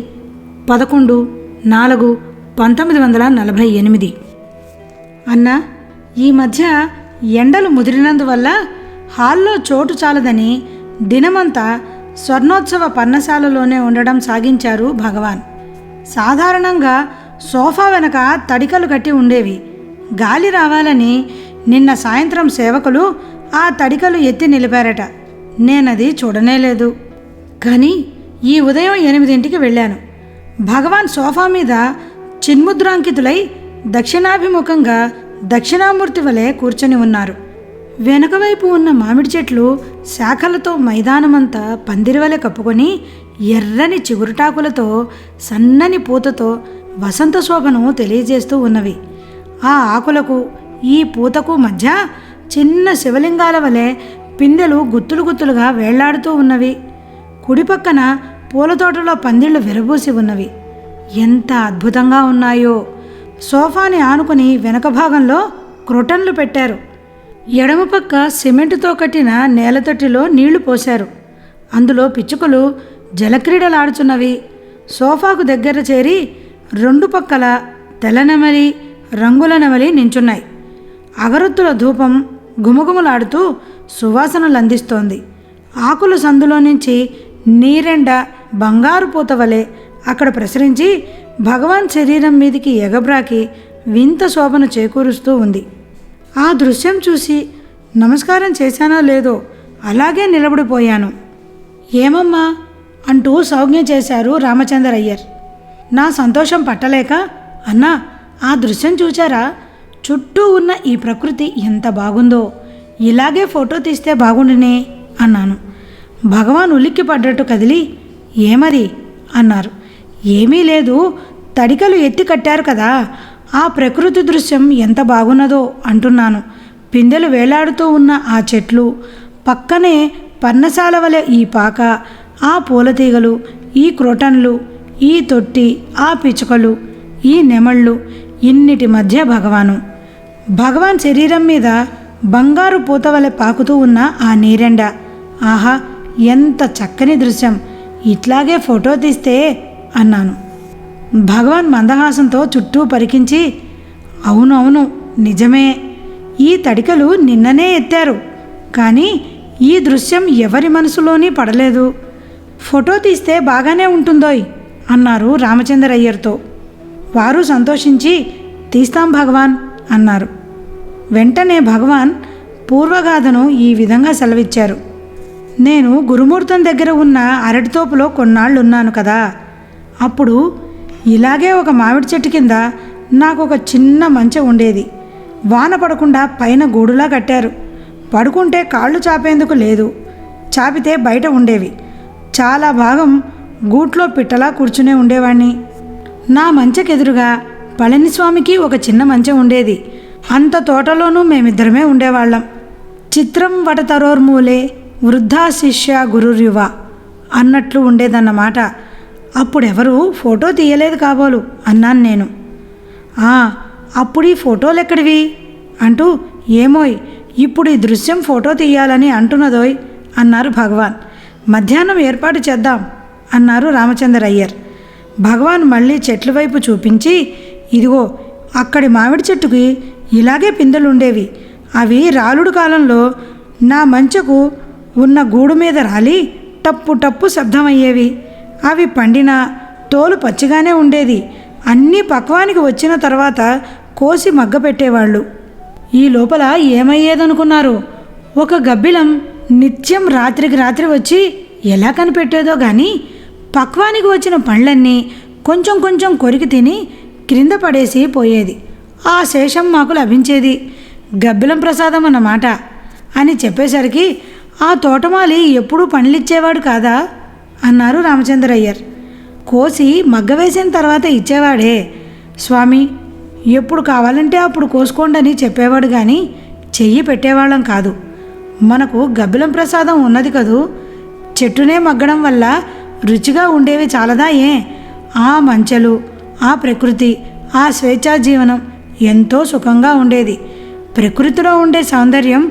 11/4/1948. అన్న, ఈ మధ్య ఎండలు ముదిరినందువల్ల హాల్లో చోటు చాలదని దినమంతా స్వర్ణోత్సవ పర్ణశాలలోనే ఉండడం సాగించారు భగవాన్. సాధారణంగా సోఫా వెనక తడికలు కట్టి ఉండేవి. గాలి రావాలని నిన్న సాయంత్రం సేవకులు ఆ తడికలు ఎత్తి నిలిపారట. నేనది చూడనేలేదు. కానీ ఈ ఉదయం 8 వెళ్ళాను. భగవాన్ సోఫా మీద చిన్ముద్రాంకితులై దక్షిణాభిముఖంగా దక్షిణామూర్తి వలె కూర్చొని ఉన్నారు. వెనకవైపు ఉన్న మామిడి చెట్లు శాఖలతో మైదానమంతా పందిరివలె కప్పుకొని ఎర్రని చిగురుటాకులతో సన్నని పూతతో వసంత శోభను తెలియజేస్తూ ఉన్నవి. ఆ ఆకులకు ఈ పూతకు మధ్య చిన్న శివలింగాల వలె పిందెలు గుత్తులు గుత్తులుగా వేళ్లాడుతూ ఉన్నవి. కుడిపక్కన పూలతోటలో పందిళ్లు విరబూసి ఉన్నవి. ఎంత అద్భుతంగా ఉన్నాయో! సోఫాని ఆనుకుని వెనక భాగంలో క్రోటన్లు పెట్టారు. ఎడమ పక్క సిమెంటుతో కట్టిన నేలతొట్టిలో నీళ్లు పోశారు. అందులో పిచ్చుకలు జలక్రీడలాడుచున్నవి. సోఫాకు దగ్గర చేరి 2 పక్కల తెల్లనెమలి, రంగుల నెమలి నించున్నాయి. అగరొత్తుల ధూపం గుమగుమలాడుతూ సువాసనలు అందిస్తోంది. ఆకుల సందులో నుంచి నీరెండ బంగారు పూత వలె అక్కడ ప్రసరించి భగవాన్ శరీరం మీదికి ఎగబ్రాకి వింత శోభను చేకూరుస్తూ ఉంది. ఆ దృశ్యం చూసి నమస్కారం చేశానో లేదో అలాగే నిలబడిపోయాను. ఏమమ్మా అంటూ సౌజ్ఞ చేశారు రామచంద్రయ్యర్. నా సంతోషం పట్టలేక, అన్నా ఆ దృశ్యం చూచారా? చుట్టూ ఉన్న ఈ ప్రకృతి ఎంత బాగుందో, ఇలాగే ఫోటో తీస్తే బాగుండునే అన్నాను. భగవాన్ ఉలిక్కి పడ్డట్టు కదిలి, ఏమరి అన్నారు. ఏమీ లేదు, తడికలు ఎత్తి కట్టారు కదా, ఆ ప్రకృతి దృశ్యం ఎంత బాగున్నదో అంటున్నాను. పిందెలు వేలాడుతూ ఉన్న ఆ చెట్లు, పక్కనే పర్ణశాల వలె ఈ పాక, ఆ పూలతీగలు, ఈ క్రోటన్లు, ఈ తొట్టి, ఆ పిచ్చుకలు, ఈ నెమళ్ళు, ఇన్నిటి మధ్య భగవాన్ శరీరం మీద బంగారు పూత వలె పాకుతూ ఉన్న ఆ నీరెండ. ఆహా, ఎంత చక్కని దృశ్యం! ఇట్లాగే ఫోటో తీస్తే అన్నాను. భగవాన్ మందహాసంతో చుట్టూ పరికించి, అవునవును నిజమే, ఈ తడికలు నిన్ననే ఎత్తారు, కానీ ఈ దృశ్యం ఎవరి మనసులోని పడలేదు. ఫోటో తీస్తే బాగానే ఉంటుందోయ్ అన్నారు రామచంద్రయ్యర్తో. వారు సంతోషించి, తీస్తాం భగవాన్ అన్నారు. వెంటనే భగవాన్ పూర్వగాథను ఈ విధంగా సెలవిచ్చారు. నేను గురుమూర్తం దగ్గర ఉన్న అరటితోపులో కొన్నాళ్ళున్నాను కదా. అప్పుడు ఇలాగే ఒక మామిడి చెట్టు కింద నాకు ఒక చిన్న మంచె ఉండేది. వాన పడకుండా పైన గూడులా కట్టారు. పడుకుంటే కాళ్ళు చాపేందుకు లేదు, చాపితే బయట ఉండేవి. చాలా భాగం గూట్లో పిట్టలా కూర్చునే ఉండేవాణ్ణి. నా మంచెకెదురుగా పళనిస్వామికి ఒక చిన్న మంచె ఉండేది. అంత తోటలోనూ మేమిద్దరమే ఉండేవాళ్ళం. చిత్రం వటతరోర్మూలే వృద్ధా శిష్య గురుర్యువ అన్నట్లు ఉండేదన్నమాట. అప్పుడెవరూ ఫోటో తీయలేదు కాబోలు అన్నాను నేను. అప్పుడు ఈ ఫోటోలు ఎక్కడివి అంటూ, ఏమోయ్ ఇప్పుడు ఈ దృశ్యం ఫోటో తీయాలని అంటున్నదోయ్ అన్నారు భగవాన్. మధ్యాహ్నం ఏర్పాటు చేద్దాం అన్నారు రామచంద్రయ్యర్. భగవాన్ మళ్ళీ చెట్ల వైపు చూపించి, ఇదిగో అక్కడి మామిడి చెట్టుకి ఇలాగే పిందెలుండేవి. అవి రాలుడు కాలంలో నా మంచెకు ఉన్న గూడు మీద రాలి టప్పు టప్పు శబ్దమయ్యేవి. అవి పండినా తోలు పచ్చిగానే ఉండేది. అన్నీ పక్వానికి వచ్చిన తర్వాత కోసి మగ్గపెట్టేవాళ్ళు. ఈ లోపల ఏమయ్యేదనుకున్నారు? ఒక గబ్బిలం నిత్యం రాత్రికి రాత్రి వచ్చి ఎలా కనిపెట్టేదో కానీ పక్వానికి వచ్చిన పండ్లన్నీ కొంచెం కొంచెం కొరికి తిని క్రింద పడేసి పోయేది. ఆ శేషం మాకు లభించేది. గబ్బిలం ప్రసాదం అన్నమాట అని చెప్పేసరికి, ఆ తోటమాలి ఎప్పుడూ పండ్లిచ్చేవాడు కాదా అన్నారు రామచంద్రయ్యర్. కోసి మగ్గవేసిన తర్వాత ఇచ్చేవాడే స్వామి, ఎప్పుడు కావాలంటే అప్పుడు కోసుకోండి అని చెప్పేవాడు కానీ చెయ్యి పెట్టేవాళ్ళం కాదు. మనకు గబ్బిలం ప్రసాదం ఉన్నది కదూ, చెట్టునే మగ్గడం వల్ల రుచిగా ఉండేవి చాలదా ఏ? ఆ మంచెలు, ఆ ప్రకృతి, ఆ స్వేచ్ఛా జీవనం ఎంతో సుఖంగా ఉండేది. ప్రకృతిలో ఉండే సౌందర్యం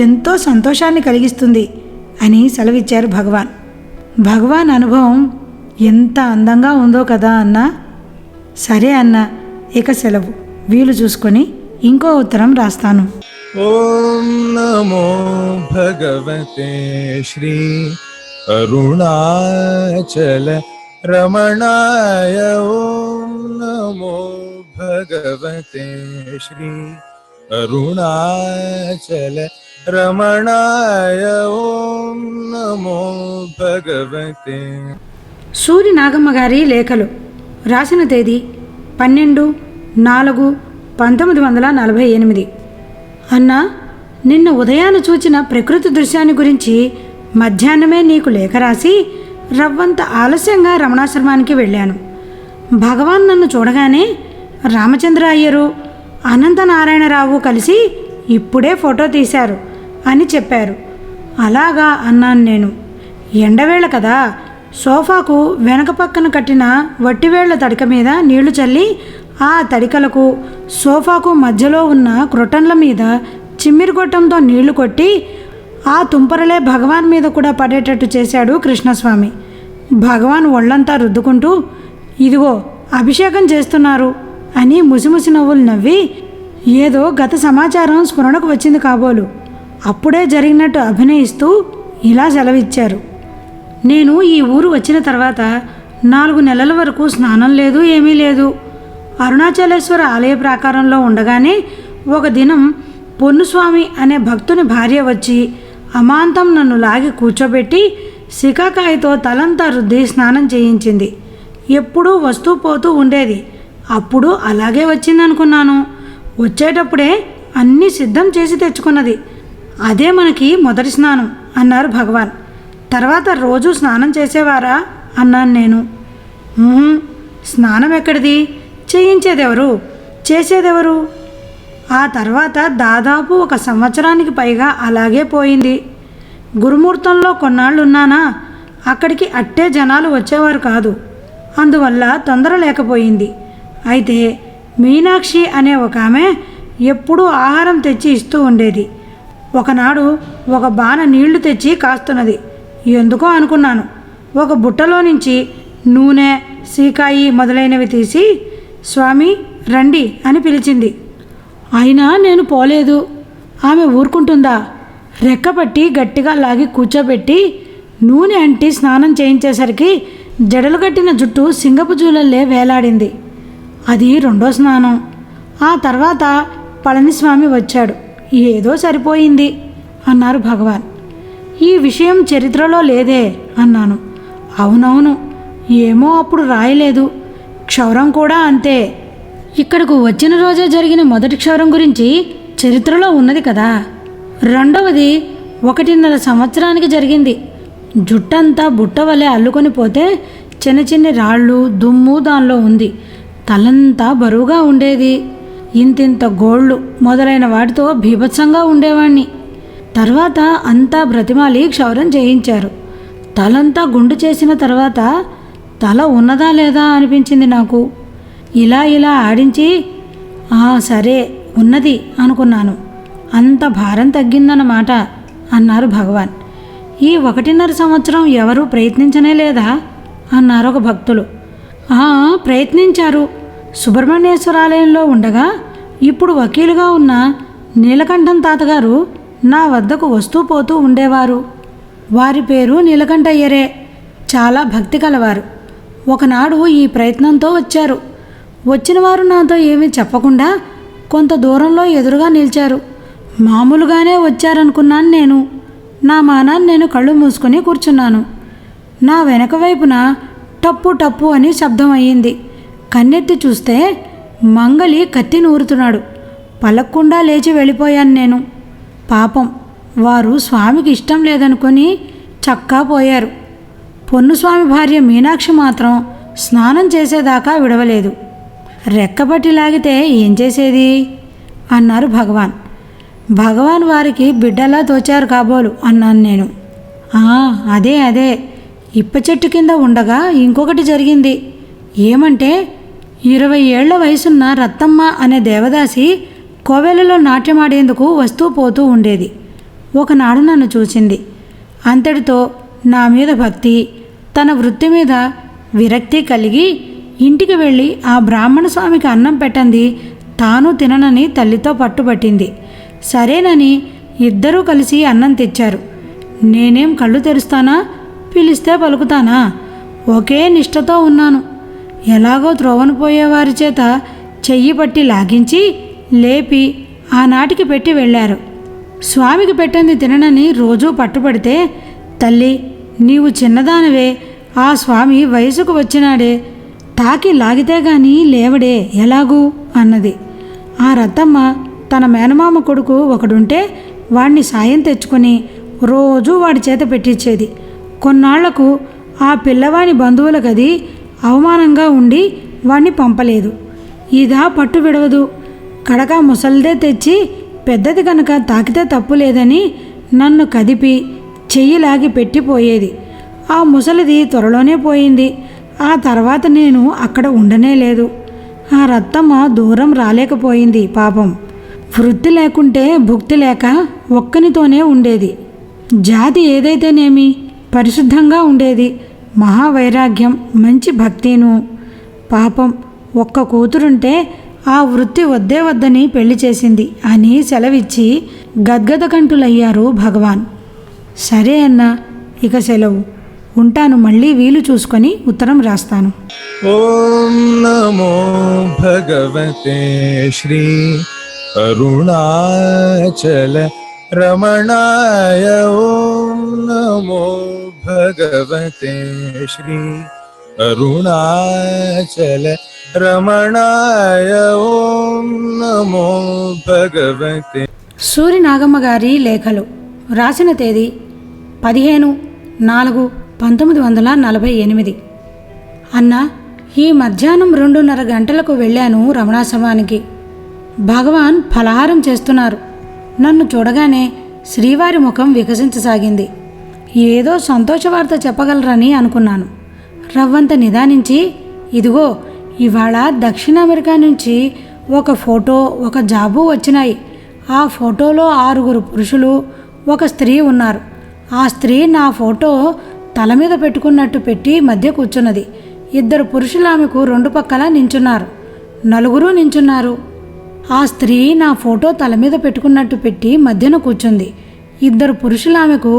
ఎంతో సంతోషాన్ని కలిగిస్తుంది అని సెలవిచ్చారు భగవాన్. భగవాన్ అనుభవం ఎంత అందంగా ఉందో కదా అన్నా. సరే అన్నా, ఇక సెలవు. వీలు చూసుకొని ఇంకో ఉత్తరం రాస్తాను. ఓం నమో भगवते श्री अरुणाचल रमणाय ॐ नमो भगवते श्री अरुणाचल रमणाय ॐ नमो भगवते. సూరి నాగమ్మ గారి లేఖలు రాసిన తేదీ 12/4/1948. అన్నా, నిన్న ఉదయాన చూచిన ప్రకృతి దృశ్యాన్ని గురించి మధ్యాహ్నమే నీకు లేఖ రాసి రవ్వంత ఆలస్యంగా రమణాశ్రమానికి వెళ్ళాను. భగవాన్ నన్ను చూడగానే రామచంద్ర అయ్యరు, అనంతనారాయణరావు కలిసి ఇప్పుడే ఫోటో తీశారు అని చెప్పారు. అలాగా అన్నాను నేను. ఎండవేళ కదా, సోఫాకు వెనక పక్కన కట్టిన వట్టివేళ్ల తడిక మీద నీళ్లు చల్లి ఆ తడికలకు సోఫాకు మధ్యలో ఉన్న క్రొటన్ల మీద చిమ్మిరిగొట్టంతో నీళ్లు కొట్టి ఆ తుంపరలే భగవాన్ మీద కూడా పడేటట్టు చేశాడు కృష్ణస్వామి. భగవాన్ ఒళ్ళంతా రుద్దుకుంటూ, ఇదిగో అభిషేకం చేస్తున్నారు అని ముసిముసి నవ్వులు నవ్వి ఏదో గత సమాచారం స్మరణకు వచ్చింది కాబోలు అప్పుడే జరిగినట్టు అభినయిస్తూ ఇలా సెలవిచ్చారు. నేను ఈ ఊరు వచ్చిన తర్వాత 4 నెలల వరకు స్నానం లేదు, ఏమీ లేదు. అరుణాచలేశ్వర ఆలయ ప్రాకారంలో ఉండగానే ఒక దినం పొన్నుస్వామి అనే భక్తుని భార్య వచ్చి అమాంతం నన్ను లాగి కూర్చోబెట్టి సికాకాయతో తలంతా రుద్ది స్నానం చేయించింది. ఎప్పుడూ వస్తూ పోతూ ఉండేది. అప్పుడు అలాగే వచ్చిందనుకున్నాను. వచ్చేటప్పుడే అన్నీ సిద్ధం చేసి తెచ్చుకున్నది. అదే మనకి మొదటి స్నానం అన్నారు భగవాన్. తర్వాత రోజు స్నానం చేసేవారా అన్నాను నేను. స్నానం ఎక్కడిది, చేయించేదెవరు, చేసేదెవరు? ఆ తర్వాత దాదాపు 1 సంవత్సరానికి పైగా అలాగే పోయింది. గురుమూర్తంలో కొన్నాళ్ళు ఉన్నానా, అక్కడికి అట్టే జనాలు వచ్చేవారు కాదు. అందువల్ల తొందర లేకపోయింది. అయితే మీనాక్షి అనే ఒక ఆమె ఎప్పుడూ ఆహారం తెచ్చి ఇస్తూ ఉండేది. ఒకనాడు ఒక బాణ నీళ్లు తెచ్చి కాస్తున్నది. ఎందుకో అనుకున్నాను. ఒక బుట్టలో నుంచి నూనె, సీకాయి మొదలైనవి తీసి స్వామి రండి అని పిలిచింది. అయినా నేను పోలేదు. ఆమె ఊరుకుంటుందా? రెక్కపట్టి గట్టిగా లాగి కూర్చోబెట్టి నూనె అంటి స్నానం చేయించేసరికి జడలు కట్టిన జుట్టు సింగపు జూలల్లే వేలాడింది. అది 2వ స్నానం. ఆ తర్వాత పళనిస్వామి వచ్చాడు. ఏదో సరిపోయింది అన్నారు భగవాన్. ఈ విషయం చరిత్రలో లేదే అన్నాను. అవునవును, ఏమో అప్పుడు రాయలేదు. క్షౌరం కూడా అంతే. ఇక్కడకు వచ్చిన రోజే జరిగిన మొదటి క్షౌరం గురించి చరిత్రలో ఉన్నది కదా. రెండవది 1.5 సంవత్సరానికి జరిగింది. జుట్టంతా బుట్ట వలె అల్లుకొని పోతే చిన్న చిన్న రాళ్ళు దుమ్ము దానిలో ఉంది. తలంతా బరువుగా ఉండేది. ఇంతింత గోళ్ళు మొదలైన వాటితో భీభత్సంగా ఉండేవాణ్ణి. తర్వాత అంతా బ్రతిమాలి క్షౌరం చేయించారు. తలంతా గుండు చేసిన తర్వాత తల ఉన్నదా లేదా అనిపించింది నాకు. ఇలా ఆడించి సరే ఉన్నది అనుకున్నాను. అంత భారం తగ్గిందన్నమాట అన్నారు భగవాన్. ఈ 1.5 సంవత్సరం ఎవరూ ప్రయత్నించనే లేదా అన్నారు ఒక భక్తులు. ప్రయత్నించారు. సుబ్రహ్మణ్యేశ్వరాలయంలో ఉండగా ఇప్పుడు వకీలుగా ఉన్న నీలకంఠం తాతగారు నా వద్దకు వస్తూ పోతూ ఉండేవారు. వారి పేరు నీలకంఠయ్యరే. చాలా భక్తి కలవారు. ఒకనాడు ఈ ప్రయత్నంతో వచ్చారు. వచ్చిన వారు నాతో ఏమీ చెప్పకుండా కొంత దూరంలో ఎదురుగా నిలిచారు. మామూలుగానే వచ్చారనుకున్నాను నేను. నా మానాన్ని నేను కళ్ళు మూసుకొని కూర్చున్నాను. నా వెనక వైపున టప్పు టప్పు అని శబ్దం అయ్యింది. కన్నెత్తి చూస్తే మంగలి కత్తి నూరుతున్నాడు. పలక్కుండా లేచి వెళ్ళిపోయాను నేను. పాపం, వారు స్వామికి ఇష్టం లేదనుకొని చక్కా పోయారు. పొన్నుస్వామి భార్య మీనాక్షి మాత్రం స్నానం చేసేదాకా విడవలేదు. రెక్కబట్టి లాగితే ఏం చేసేది అన్నారు భగవాన్. భగవాన్ వారికి బిడ్డలా తోచారు కాబోలు అన్నాను నేను. అదే ఇప్ప చెట్టు కింద ఉండగా ఇంకొకటి జరిగింది. ఏమంటే 20 ఏళ్ల వయసున్న రత్తమ్మ అనే దేవదాసి కోవెలలో నాట్యమాడేందుకు వస్తూ పోతూ ఉండేది. ఒకనాడు నన్ను చూసింది. అంతటితో నా మీద భక్తి, తన వృత్తి మీద విరక్తి కలిగి ఇంటికి వెళ్ళి ఆ బ్రాహ్మణ స్వామికి అన్నం పెట్టంది తాను తిననని తల్లితో పట్టుబట్టింది. సరేనని ఇద్దరూ కలిసి అన్నం తెచ్చారు. నేనేం కళ్ళు తెరుస్తానా, పిలిస్తే పలుకుతానా? ఒకే నిష్టతో ఉన్నాను. ఎలాగో త్రోవను పోయేవారి చేత చెయ్యి పట్టి లాగించి లేపి ఆనాటికి పెట్టి వెళ్ళారు. స్వామికి పెట్టింది తిననని రోజూ పట్టుపడితే, తల్లి నీవు చిన్నదానవే, ఆ స్వామి వయసుకు వచ్చినాడే, తాకి లాగితే గాని లేవడే ఎలాగూ అన్నది. ఆ రత్తమ్మ తన మేనమామ కొడుకు ఒకడుంటే వాణ్ణి సాయం తెచ్చుకొని రోజూ వాడి చేత పెట్టించేది. కొన్నాళ్లకు ఆ పిల్లవాని బంధువులకది అవమానంగా ఉండి వాణ్ణి పంపలేదు. ఇదా పట్టు విడవదు. కడక ముసలిదే తెచ్చి పెద్దది కనుక తాకితే తప్పు లేదని నన్ను కదిపి చెయ్యి లాగి పెట్టిపోయేది. ఆ ముసలిది త్వరలోనే పోయింది. ఆ తర్వాత నేను అక్కడ ఉండనే లేదు. ఆ రత్తమ్మ దూరం రాలేకపోయింది పాపం. వృత్తి లేకుంటే భుక్తి లేక ఒక్కనితోనే ఉండేది. జాతి ఏదైతేనేమి పరిశుద్ధంగా ఉండేది. మహావైరాగ్యం, మంచి భక్తిను. పాపం ఒక్క కూతురుంటే ఆ వృత్తి వద్దే వద్దని పెళ్లి చేసింది అని సెలవిచ్చి గద్గదకంఠులయ్యారు భగవాన్. సరే అన్నా, ఇక సెలవు. ఉంటాను. మళ్ళీ వీలు చూసుకొని ఉత్తరం రాస్తాను. ఓం నమో భగవతే శ్రీ అరుణాచల రమణాయ. ఓం నమో భగవతే శ్రీ అరుణాచల రమణాయ. ఓం నమో భగవతే. సూరి నాగమ్మ గారి లేఖలు. రాసిన తేదీ 15/4/1948. అన్నా, ఈ మధ్యాహ్నం 2:30 గంటలకు వెళ్ళాను రమణాశ్రమానికి. భగవాన్ ఫలహారం చేస్తున్నారు. నన్ను చూడగానే శ్రీవారి ముఖం వికసించసాగింది. ఏదో సంతోషవార్త చెప్పగలరని అనుకున్నాను. రవ్వంత నిదానించి, ఇదిగో ఇవాళ దక్షిణ అమెరికా నుంచి ఒక ఫోటో, ఒక జాబు వచ్చినాయి. ఆ ఫోటోలో 6 పురుషులు, ఒక స్త్రీ ఉన్నారు. ఆ స్త్రీ నా ఫోటో తల మీద పెట్టుకున్నట్టు పెట్టి మధ్య కూర్చున్నది. 2 పురుషులు ఆమెకు 2 పక్కల నించున్నారు. 4 నించున్నారు. ఆ స్త్రీ నా ఫోటో తల మీద పెట్టుకున్నట్టు పెట్టి మధ్యన కూర్చుంది. 2 పురుషులు ఆమెకు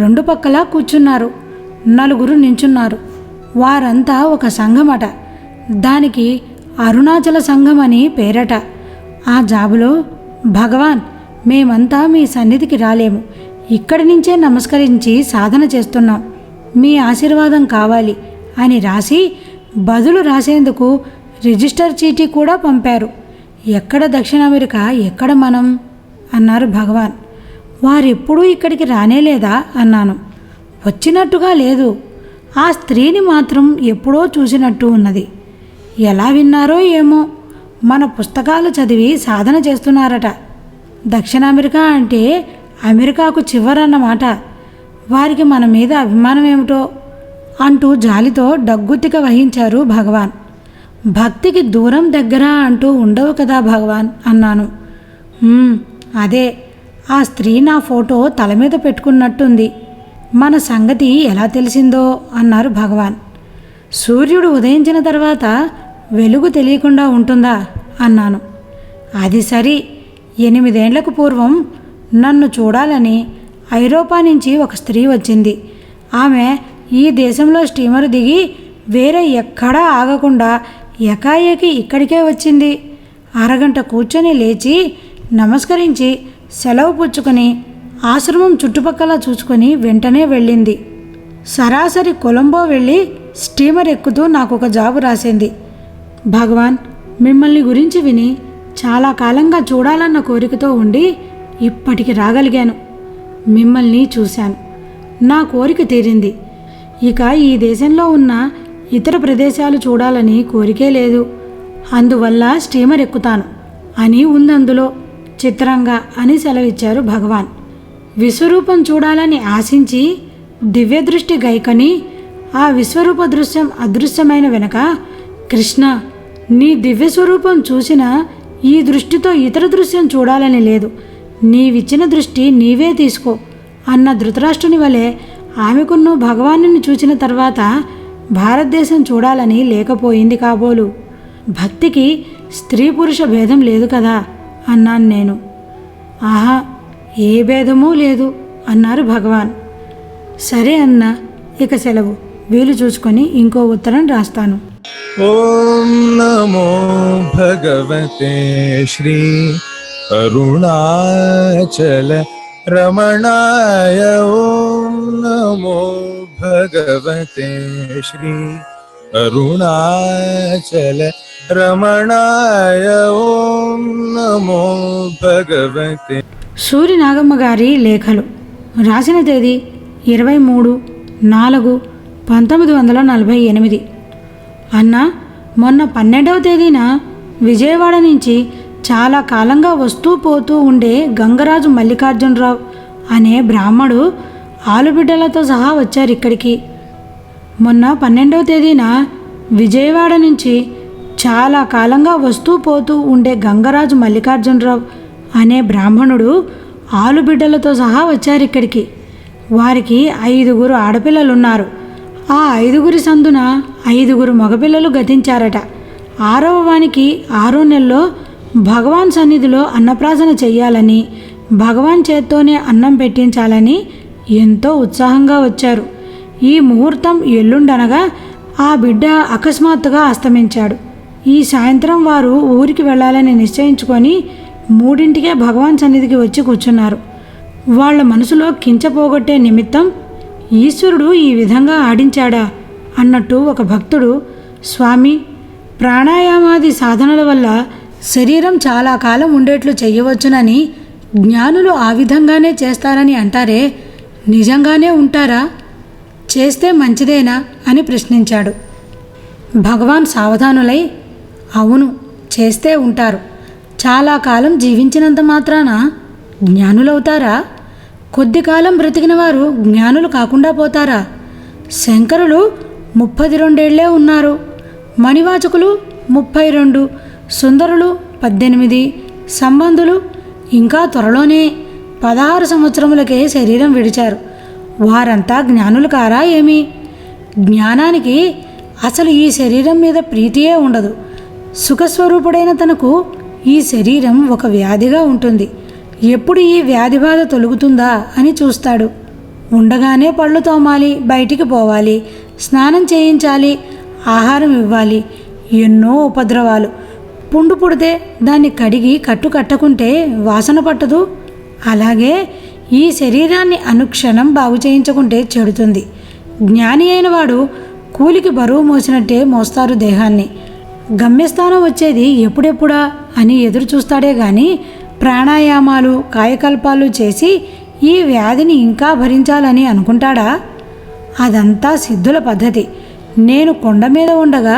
2 పక్కలా కూర్చున్నారు. 4 నించున్నారు. వారంతా ఒక సంఘమట. దానికి అరుణాచల సంఘం అని పేరట. ఆ జాబులో, భగవాన్ మేమంతా మీ సన్నిధికి రాలేము, ఇక్కడి నుంచే నమస్కరించి సాధన చేస్తున్నాం, మీ ఆశీర్వాదం కావాలి అని రాసి బదులు రాసేందుకు రిజిస్టర్ చీటీ కూడా పంపారు. ఎక్కడ దక్షిణ అమెరికా, ఎక్కడ మనం అన్నారు భగవాన్. వారెప్పుడూ ఇక్కడికి రానేలేదా అన్నాను. వచ్చినట్టుగా లేదు. ఆ స్త్రీని మాత్రం ఎప్పుడో చూసినట్టు ఉన్నది. ఎలా విన్నారో ఏమో, మన పుస్తకాలు చదివి సాధన చేస్తున్నారట. దక్షిణ అమెరికా అంటే అమెరికాకు చివరన్నమాట. వారికి మన మీద అభిమానం ఏమిటో అంటూ జాలితో డగ్గుత్తిక వహించారు భగవాన్. భక్తికి దూరం దగ్గర అంటూ ఉండవు కదా భగవాన్ అన్నాను. అదే, ఆ స్త్రీ నా ఫోటో తల మీద పెట్టుకున్నట్టుంది. మన సంగతి ఎలా తెలిసిందో అన్నారు భగవాన్. సూర్యుడు ఉదయించిన తర్వాత వెలుగు తెలియకుండా ఉంటుందా అన్నాను. అది సరి. 8 ఏళ్లకు పూర్వం నన్ను చూడాలని ఐరోపా నుంచి ఒక స్త్రీ వచ్చింది. ఆమె ఈ దేశంలో స్టీమర్ దిగి వేరే ఎక్కడా ఆగకుండా ఎకాఏకి ఇక్కడికే వచ్చింది. అరగంట కూర్చొని లేచి నమస్కరించి సెలవు పుచ్చుకొని ఆశ్రమం చుట్టుపక్కల చూసుకొని వెంటనే వెళ్ళింది. సరాసరి కొలంబో వెళ్ళి స్టీమర్ ఎక్కుతూ నాకు ఒక జాబు రాసింది. భగవాన్, మిమ్మల్ని గురించి విని చాలా కాలంగా చూడాలన్న కోరికతో ఉండి ఇప్పటికి రాగలిగాను. మిమ్మల్ని చూశాను, నా కోరిక తీరింది. ఇక ఈ దేశంలో ఉన్న ఇతర ప్రదేశాలు చూడాలని కోరికే లేదు. అందువల్ల స్టీమర్ ఎక్కుతాను అని ఉందందులో. చిత్రంగా అని సెలవిచ్చారు భగవాన్. విశ్వరూపం చూడాలని ఆశించి దివ్యదృష్టి గైకని ఆ విశ్వరూప దృశ్యం అదృశ్యమైన వెనక, కృష్ణ నీ దివ్యస్వరూపం చూసిన ఈ దృష్టితో ఇతర దృశ్యం చూడాలని లేదు, నీవిచ్చిన దృష్టి నీవే తీసుకో అన్న ధృతరాష్ట్రుని వలె ఆమెకున్న భగవానుని చూచిన తర్వాత భారతదేశం చూడాలని లేకపోయింది కాబోలు. భక్తికి స్త్రీ పురుష భేదం లేదు కదా అన్నాను నేను. ఆహా, ఏ భేదమూ లేదు అన్నారు భగవాన్. సరే అన్న, ఇక సెలవు. వీలు చూసుకొని ఇంకో ఉత్తరం రాస్తాను. ఓం నమో భగవతే శ్రీ అరుణాచల రమణాయ. ఓం నమో భగవతే శ్రీ అరుణాచల రమణాయ. ఓం నమో భగవతే. సూర్యనాగమ్మ గారి లేఖలు రాసిన తేదీ 23/4/1948. అన్న, మొన్న 12వ తేదీన విజయవాడ నుంచి చాలా కాలంగా వస్తూ పోతూ ఉండే గంగరాజు మల్లికార్జునరావు అనే బ్రాహ్మడు ఆలుబిడ్డలతో సహా వచ్చారు ఇక్కడికి. మొన్న 12వ తేదీన విజయవాడ నుంచి చాలా కాలంగా వస్తూ పోతూ ఉండే గంగరాజు మల్లికార్జునరావు అనే బ్రాహ్మణుడు ఆలుబిడ్డలతో సహా వచ్చారు ఇక్కడికి. వారికి 5 ఆడపిల్లలున్నారు. ఆ 5 సందున 5 మగపిల్లలు గతించారట. 6వ వానికి 6వ నెలలో భగవాన్ సన్నిధిలో అన్నప్రాసన చెయ్యాలని, భగవాన్ చేత్తోనే అన్నం పెట్టించాలని ఎంతో ఉత్సాహంగా వచ్చారు. ఈ ముహూర్తం ఎల్లుండనగా ఆ బిడ్డ అకస్మాత్తుగా అస్తమించాడు. ఈ సాయంత్రం వారు ఊరికి వెళ్ళాలని నిశ్చయించుకొని 3ంటికే భగవాన్ సన్నిధికి వచ్చి కూర్చున్నారు. వాళ్ళ మనసులో కించపోగొట్టే నిమిత్తం ఈశ్వరుడు ఈ విధంగా ఆడించాడా అన్నట్టు ఒక భక్తుడు, స్వామి, ప్రాణాయామాది సాధనల వల్ల శరీరం చాలా కాలం ఉండేట్లు చెయ్యవచ్చునని జ్ఞానులు ఆ విధంగానే చేస్తారని అంటారే, నిజంగానే ఉంటారా? చేస్తే మంచిదేనా అని ప్రశ్నించాడు. భగవాన్ సావధానులై, అవును, చేస్తే ఉంటారు. చాలా కాలం జీవించినంత మాత్రాన జ్ఞానులవుతారా? కొద్ది కాలం బ్రతికిన వారు జ్ఞానులు కాకుండా పోతారా? శంకరులు 32 ఏళ్లే ఉన్నారు, మణివాచకులు 32, సుందరులు 18, సంబంధులు ఇంకా త్వరలోనే 16 సంవత్సరములకే శరీరం విడిచారు. వారంతా జ్ఞానులు కారా ఏమి? జ్ఞానానికి అసలు ఈ శరీరం మీద ప్రీతియే ఉండదు. సుఖస్వరూపుడైన తనకు ఈ శరీరం ఒక వ్యాధిగా ఉంటుంది. ఎప్పుడు ఈ వ్యాధి బాధ తొలుగుతుందా అని చూస్తాడు. ఉండగానే పళ్ళు తోమాలి, బయటికి పోవాలి, స్నానం చేయించాలి, ఆహారం ఇవ్వాలి, ఎన్నో ఉపద్రవాలు. పుండు పుడితే దాన్ని కడిగి కట్టు కట్టకుంటే వాసన పట్టదు. అలాగే ఈ శరీరాన్ని అనుక్షణం బాగు చేయించకుంటే చెడుతుంది. జ్ఞాని అయిన వాడు కూలికి బరువు మోసినట్టే మోస్తారు దేహాన్ని. గమ్యస్థానం వచ్చేది ఎప్పుడెప్పుడా అని ఎదురు చూస్తాడే గాని ప్రాణాయామాలు, కాయకల్పాలు చేసి ఈ వ్యాధిని ఇంకా భరించాలని అనుకుంటాడా? అదంతా సిద్ధుల పద్ధతి. నేను కొండ మీద ఉండగా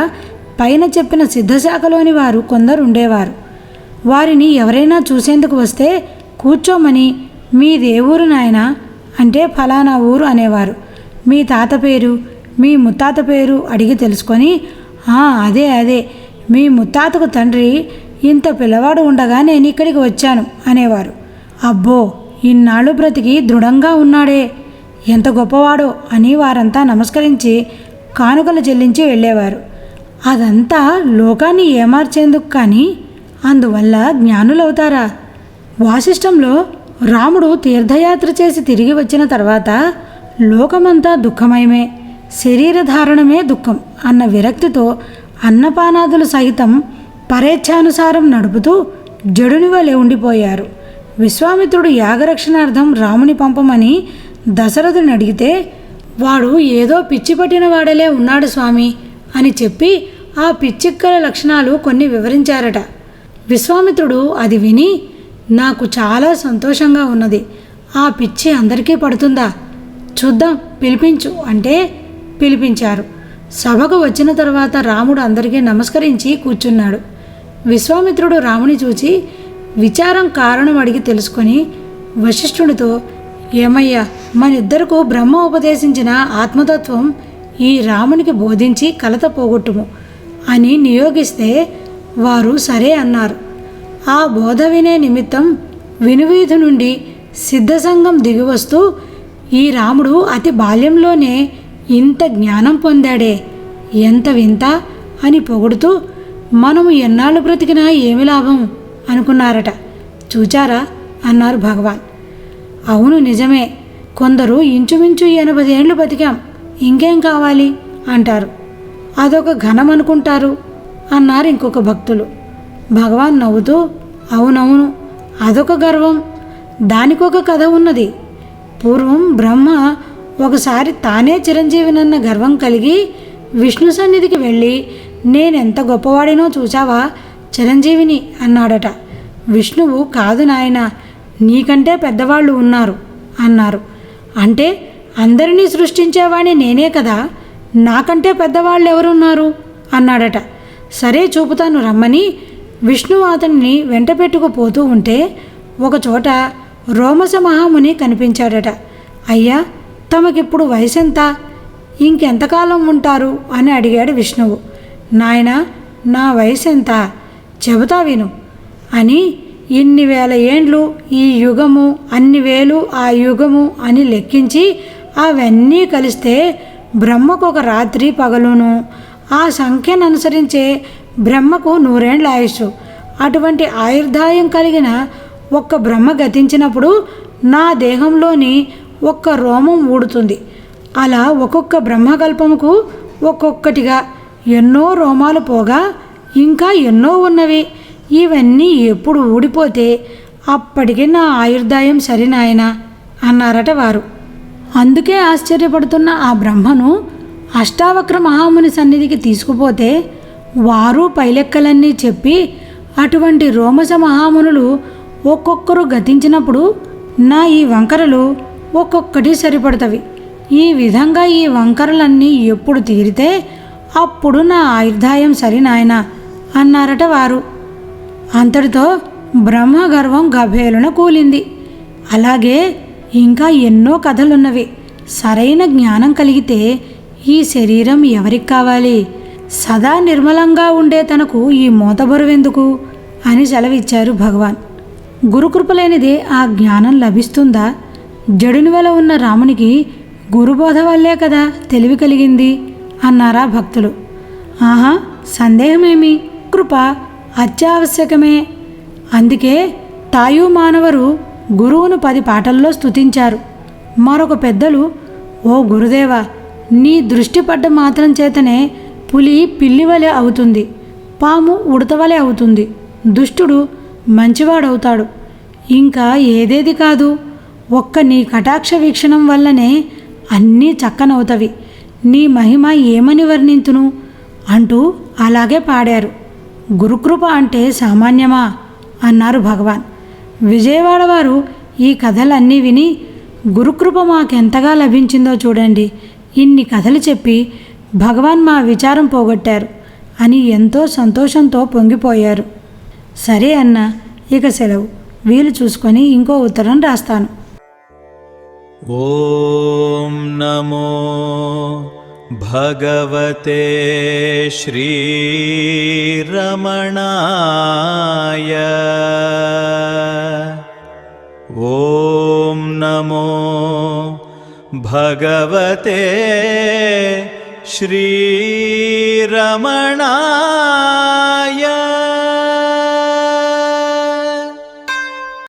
పైన చెప్పిన సిద్ధశాఖలోని వారు కొందరు ఉండేవారు. వారిని ఎవరైనా చూసేందుకు వస్తే కూర్చోమని, మీదే ఊరు నాయనా అంటే ఫలానా ఊరు అనేవారు. మీ తాత పేరు, మీ ముత్తాత పేరు అడిగి తెలుసుకొని, అదే మీ ముత్తాతకు తండ్రి ఇంత పిల్లవాడు ఉండగా నేను ఇక్కడికి వచ్చాను అనేవారు. అబ్బో, ఇన్నాళ్ళు బ్రతికి దృఢంగా ఉన్నాడే, ఎంత గొప్పవాడో అని వారంతా నమస్కరించి కానుకలు చెల్లించి వెళ్ళేవారు. అదంతా లోకాన్ని ఏమార్చేందుకు కానీ అందువల్ల జ్ఞానులవుతారా? వాసిష్టంలో రాముడు తీర్థయాత్ర చేసి తిరిగి వచ్చిన తర్వాత లోకమంతా దుఃఖమయమే, శరీరధారణమే దుఃఖం అన్న విరక్తితో అన్నపానాదులు సహితం పరేచ్ఛానుసారం నడుపుతూ జడుని వలె ఉండిపోయారు. విశ్వామిత్రుడు యాగరక్షణార్థం రాముని పంపమని దశరథుని అడిగితే, వాడు ఏదో పిచ్చి పట్టిన వాడలే ఉన్నాడు స్వామి అని చెప్పి ఆ పిచ్చిక్కల లక్షణాలు కొన్ని వివరించారట. విశ్వామిత్రుడు అది విని, నాకు చాలా సంతోషంగా ఉన్నది, ఆ పిచ్చి అందరికీ పడుతుందా? చూద్దాం, పిలిపించు అంటే పిలిపించారు. సభకు వచ్చిన తర్వాత రాముడు అందరికీ నమస్కరించి కూర్చున్నాడు. విశ్వామిత్రుడు రాముని చూచి విచారం కారణం అడిగి తెలుసుకొని వశిష్ఠుడితో, ఏమయ్యా, మనిద్దరకు బ్రహ్మ ఉపదేశించిన ఆత్మతత్వం ఈ రామునికి బోధించి కలత పోగొట్టుము అని నియోగిస్తే వారు సరే అన్నారు. ఆ బోధ వినే నిమిత్తం వినువీధి నుండి సిద్ధసంగం దిగివస్తూ, ఈ రాముడు అతి బాల్యంలోనే ఇంత జ్ఞానం పొందాడే, ఎంత వింత అని పొగుడుతూ, మనము ఎన్నాళ్ళు బ్రతికినా ఏమి లాభం అనుకున్నారట. చూచారా అన్నారు భగవాన్. అవును నిజమే, కొందరు ఇంచుమించు 80 ఏండ్లు బతికాం, ఇంకేం కావాలి అంటారు. అదొక ఘనం అనుకుంటారు అన్నారు ఇంకొక భక్తులు. భగవాన్ నవ్వుతూ, అవునవును, అదొక గర్వం, దానికొక కథ ఉన్నది. పూర్వం బ్రహ్మ ఒకసారి తానే చిరంజీవినన్న గర్వం కలిగి విష్ణు సన్నిధికి వెళ్ళి, నేనెంత గొప్పవాడినో చూచావా, చిరంజీవిని అన్నాడట. విష్ణువు, కాదు నాయన, నీకంటే పెద్దవాళ్ళు ఉన్నారు అన్నారు. అంటే అందరినీ సృష్టించేవాణ్ణి నేనే కదా, నాకంటే పెద్దవాళ్ళు ఎవరున్నారు అన్నాడట. సరే చూపుతాను రమ్మని విష్ణువు అతన్ని వెంట పెట్టుకుపోతూ ఉంటే ఒకచోట రోమస మహాముని కనిపించాడట. అయ్యా, తమకిప్పుడు వయసెంత, ఇంకెంతకాలం ఉంటారు అని అడిగాడు విష్ణువు. నాయనా, నా వయసెంత చెబుతా విను అని ఇన్ని వేల ఏండ్లు ఈ యుగము, అన్ని వేలు ఆ యుగము అని లెక్కించి అవన్నీ కలిస్తే బ్రహ్మకు ఒక రాత్రి పగలును, ఆ సంఖ్యను అనుసరించే బ్రహ్మకు 100 ఏండ్ల ఆయుష్. అటువంటి ఆయుర్దాయం కలిగిన ఒక్క బ్రహ్మ గతించినప్పుడు నా దేహంలోని ఒక్క రోమం ఊడుతుంది. అలా ఒక్కొక్క బ్రహ్మకల్పముకు ఒక్కొక్కటిగా ఎన్నో రోమాలు పోగా ఇంకా ఎన్నో ఉన్నవి. ఇవన్నీ ఎప్పుడు ఊడిపోతే అప్పటికి నా ఆయుర్దాయం సరినాయన అన్నారట వారు. అందుకే ఆశ్చర్యపడుతున్న ఆ బ్రహ్మను అష్టావక్ర మహాముని సన్నిధికి తీసుకుపోతే వారు పైలెక్కలన్నీ చెప్పి, అటువంటి రోమస మహామునులు ఒక్కొక్కరు గతించినప్పుడు నా ఈ వంకరలు ఒక్కొక్కటి సరిపడతవి. ఈ విధంగా ఈ వంకరలన్నీ ఎప్పుడు తీరితే అప్పుడు నా ఆయుర్దాయం సరినాయన అన్నారట వారు. అంతటితో బ్రహ్మ గర్వం గభేలున కూలింది. అలాగే ఇంకా ఎన్నో కథలున్నవి. సరైన జ్ఞానం కలిగితే ఈ శరీరం ఎవరికి కావాలి, సదా నిర్మలంగా ఉండే తనకు ఈ మోతబరువెందుకు అని సెలవిచ్చారు భగవాన్. గురుకృప లేనిదే ఆ జ్ఞానం లభిస్తుందా? జడుని వల్ల ఉన్న రామునికి గురుబోధ వల్లే కదా తెలివి కలిగింది అన్నారా భక్తులు. ఆహా, సందేహమేమి, కృప అత్యావశ్యకమే. అందుకే తాయు మానవరు గురువును 10 పాటల్లో స్తుతించారు. మరొక పెద్దలు, ఓ గురుదేవా, నీ దృష్టి పడ్డ మాత్రం చేతనే పులి పిల్లివలె అవుతుంది, పాము ఉడతవలె అవుతుంది, దుష్టుడు మంచివాడవుతాడు. ఇంకా ఏదేది కాదు, ఒక్క నీ కటాక్ష వీక్షణం వల్లనే అన్నీ చక్కనవుతవి. నీ మహిమ ఏమని వర్ణింతును అంటూ అలాగే పాడారు. గురుకృప అంటే సామాన్యమా అన్నారు భగవాన్. విజయవాడ వారు ఈ కథలన్నీ విని, గురుకృప మాకెంతగా లభించిందో చూడండి, ఇన్ని కథలు చెప్పి భగవాన్ మా విచారం పోగొట్టారు అని ఎంతో సంతోషంతో పొంగిపోయారు. సరే అన్న, ఇక సెలవు. వీలు చూసుకొని ఇంకో ఉత్తరం రాస్తాను. ఓం నమో భగవతే శ్రీరమణాయ. ఓం నమో భగవతే శ్రీరమణాయ.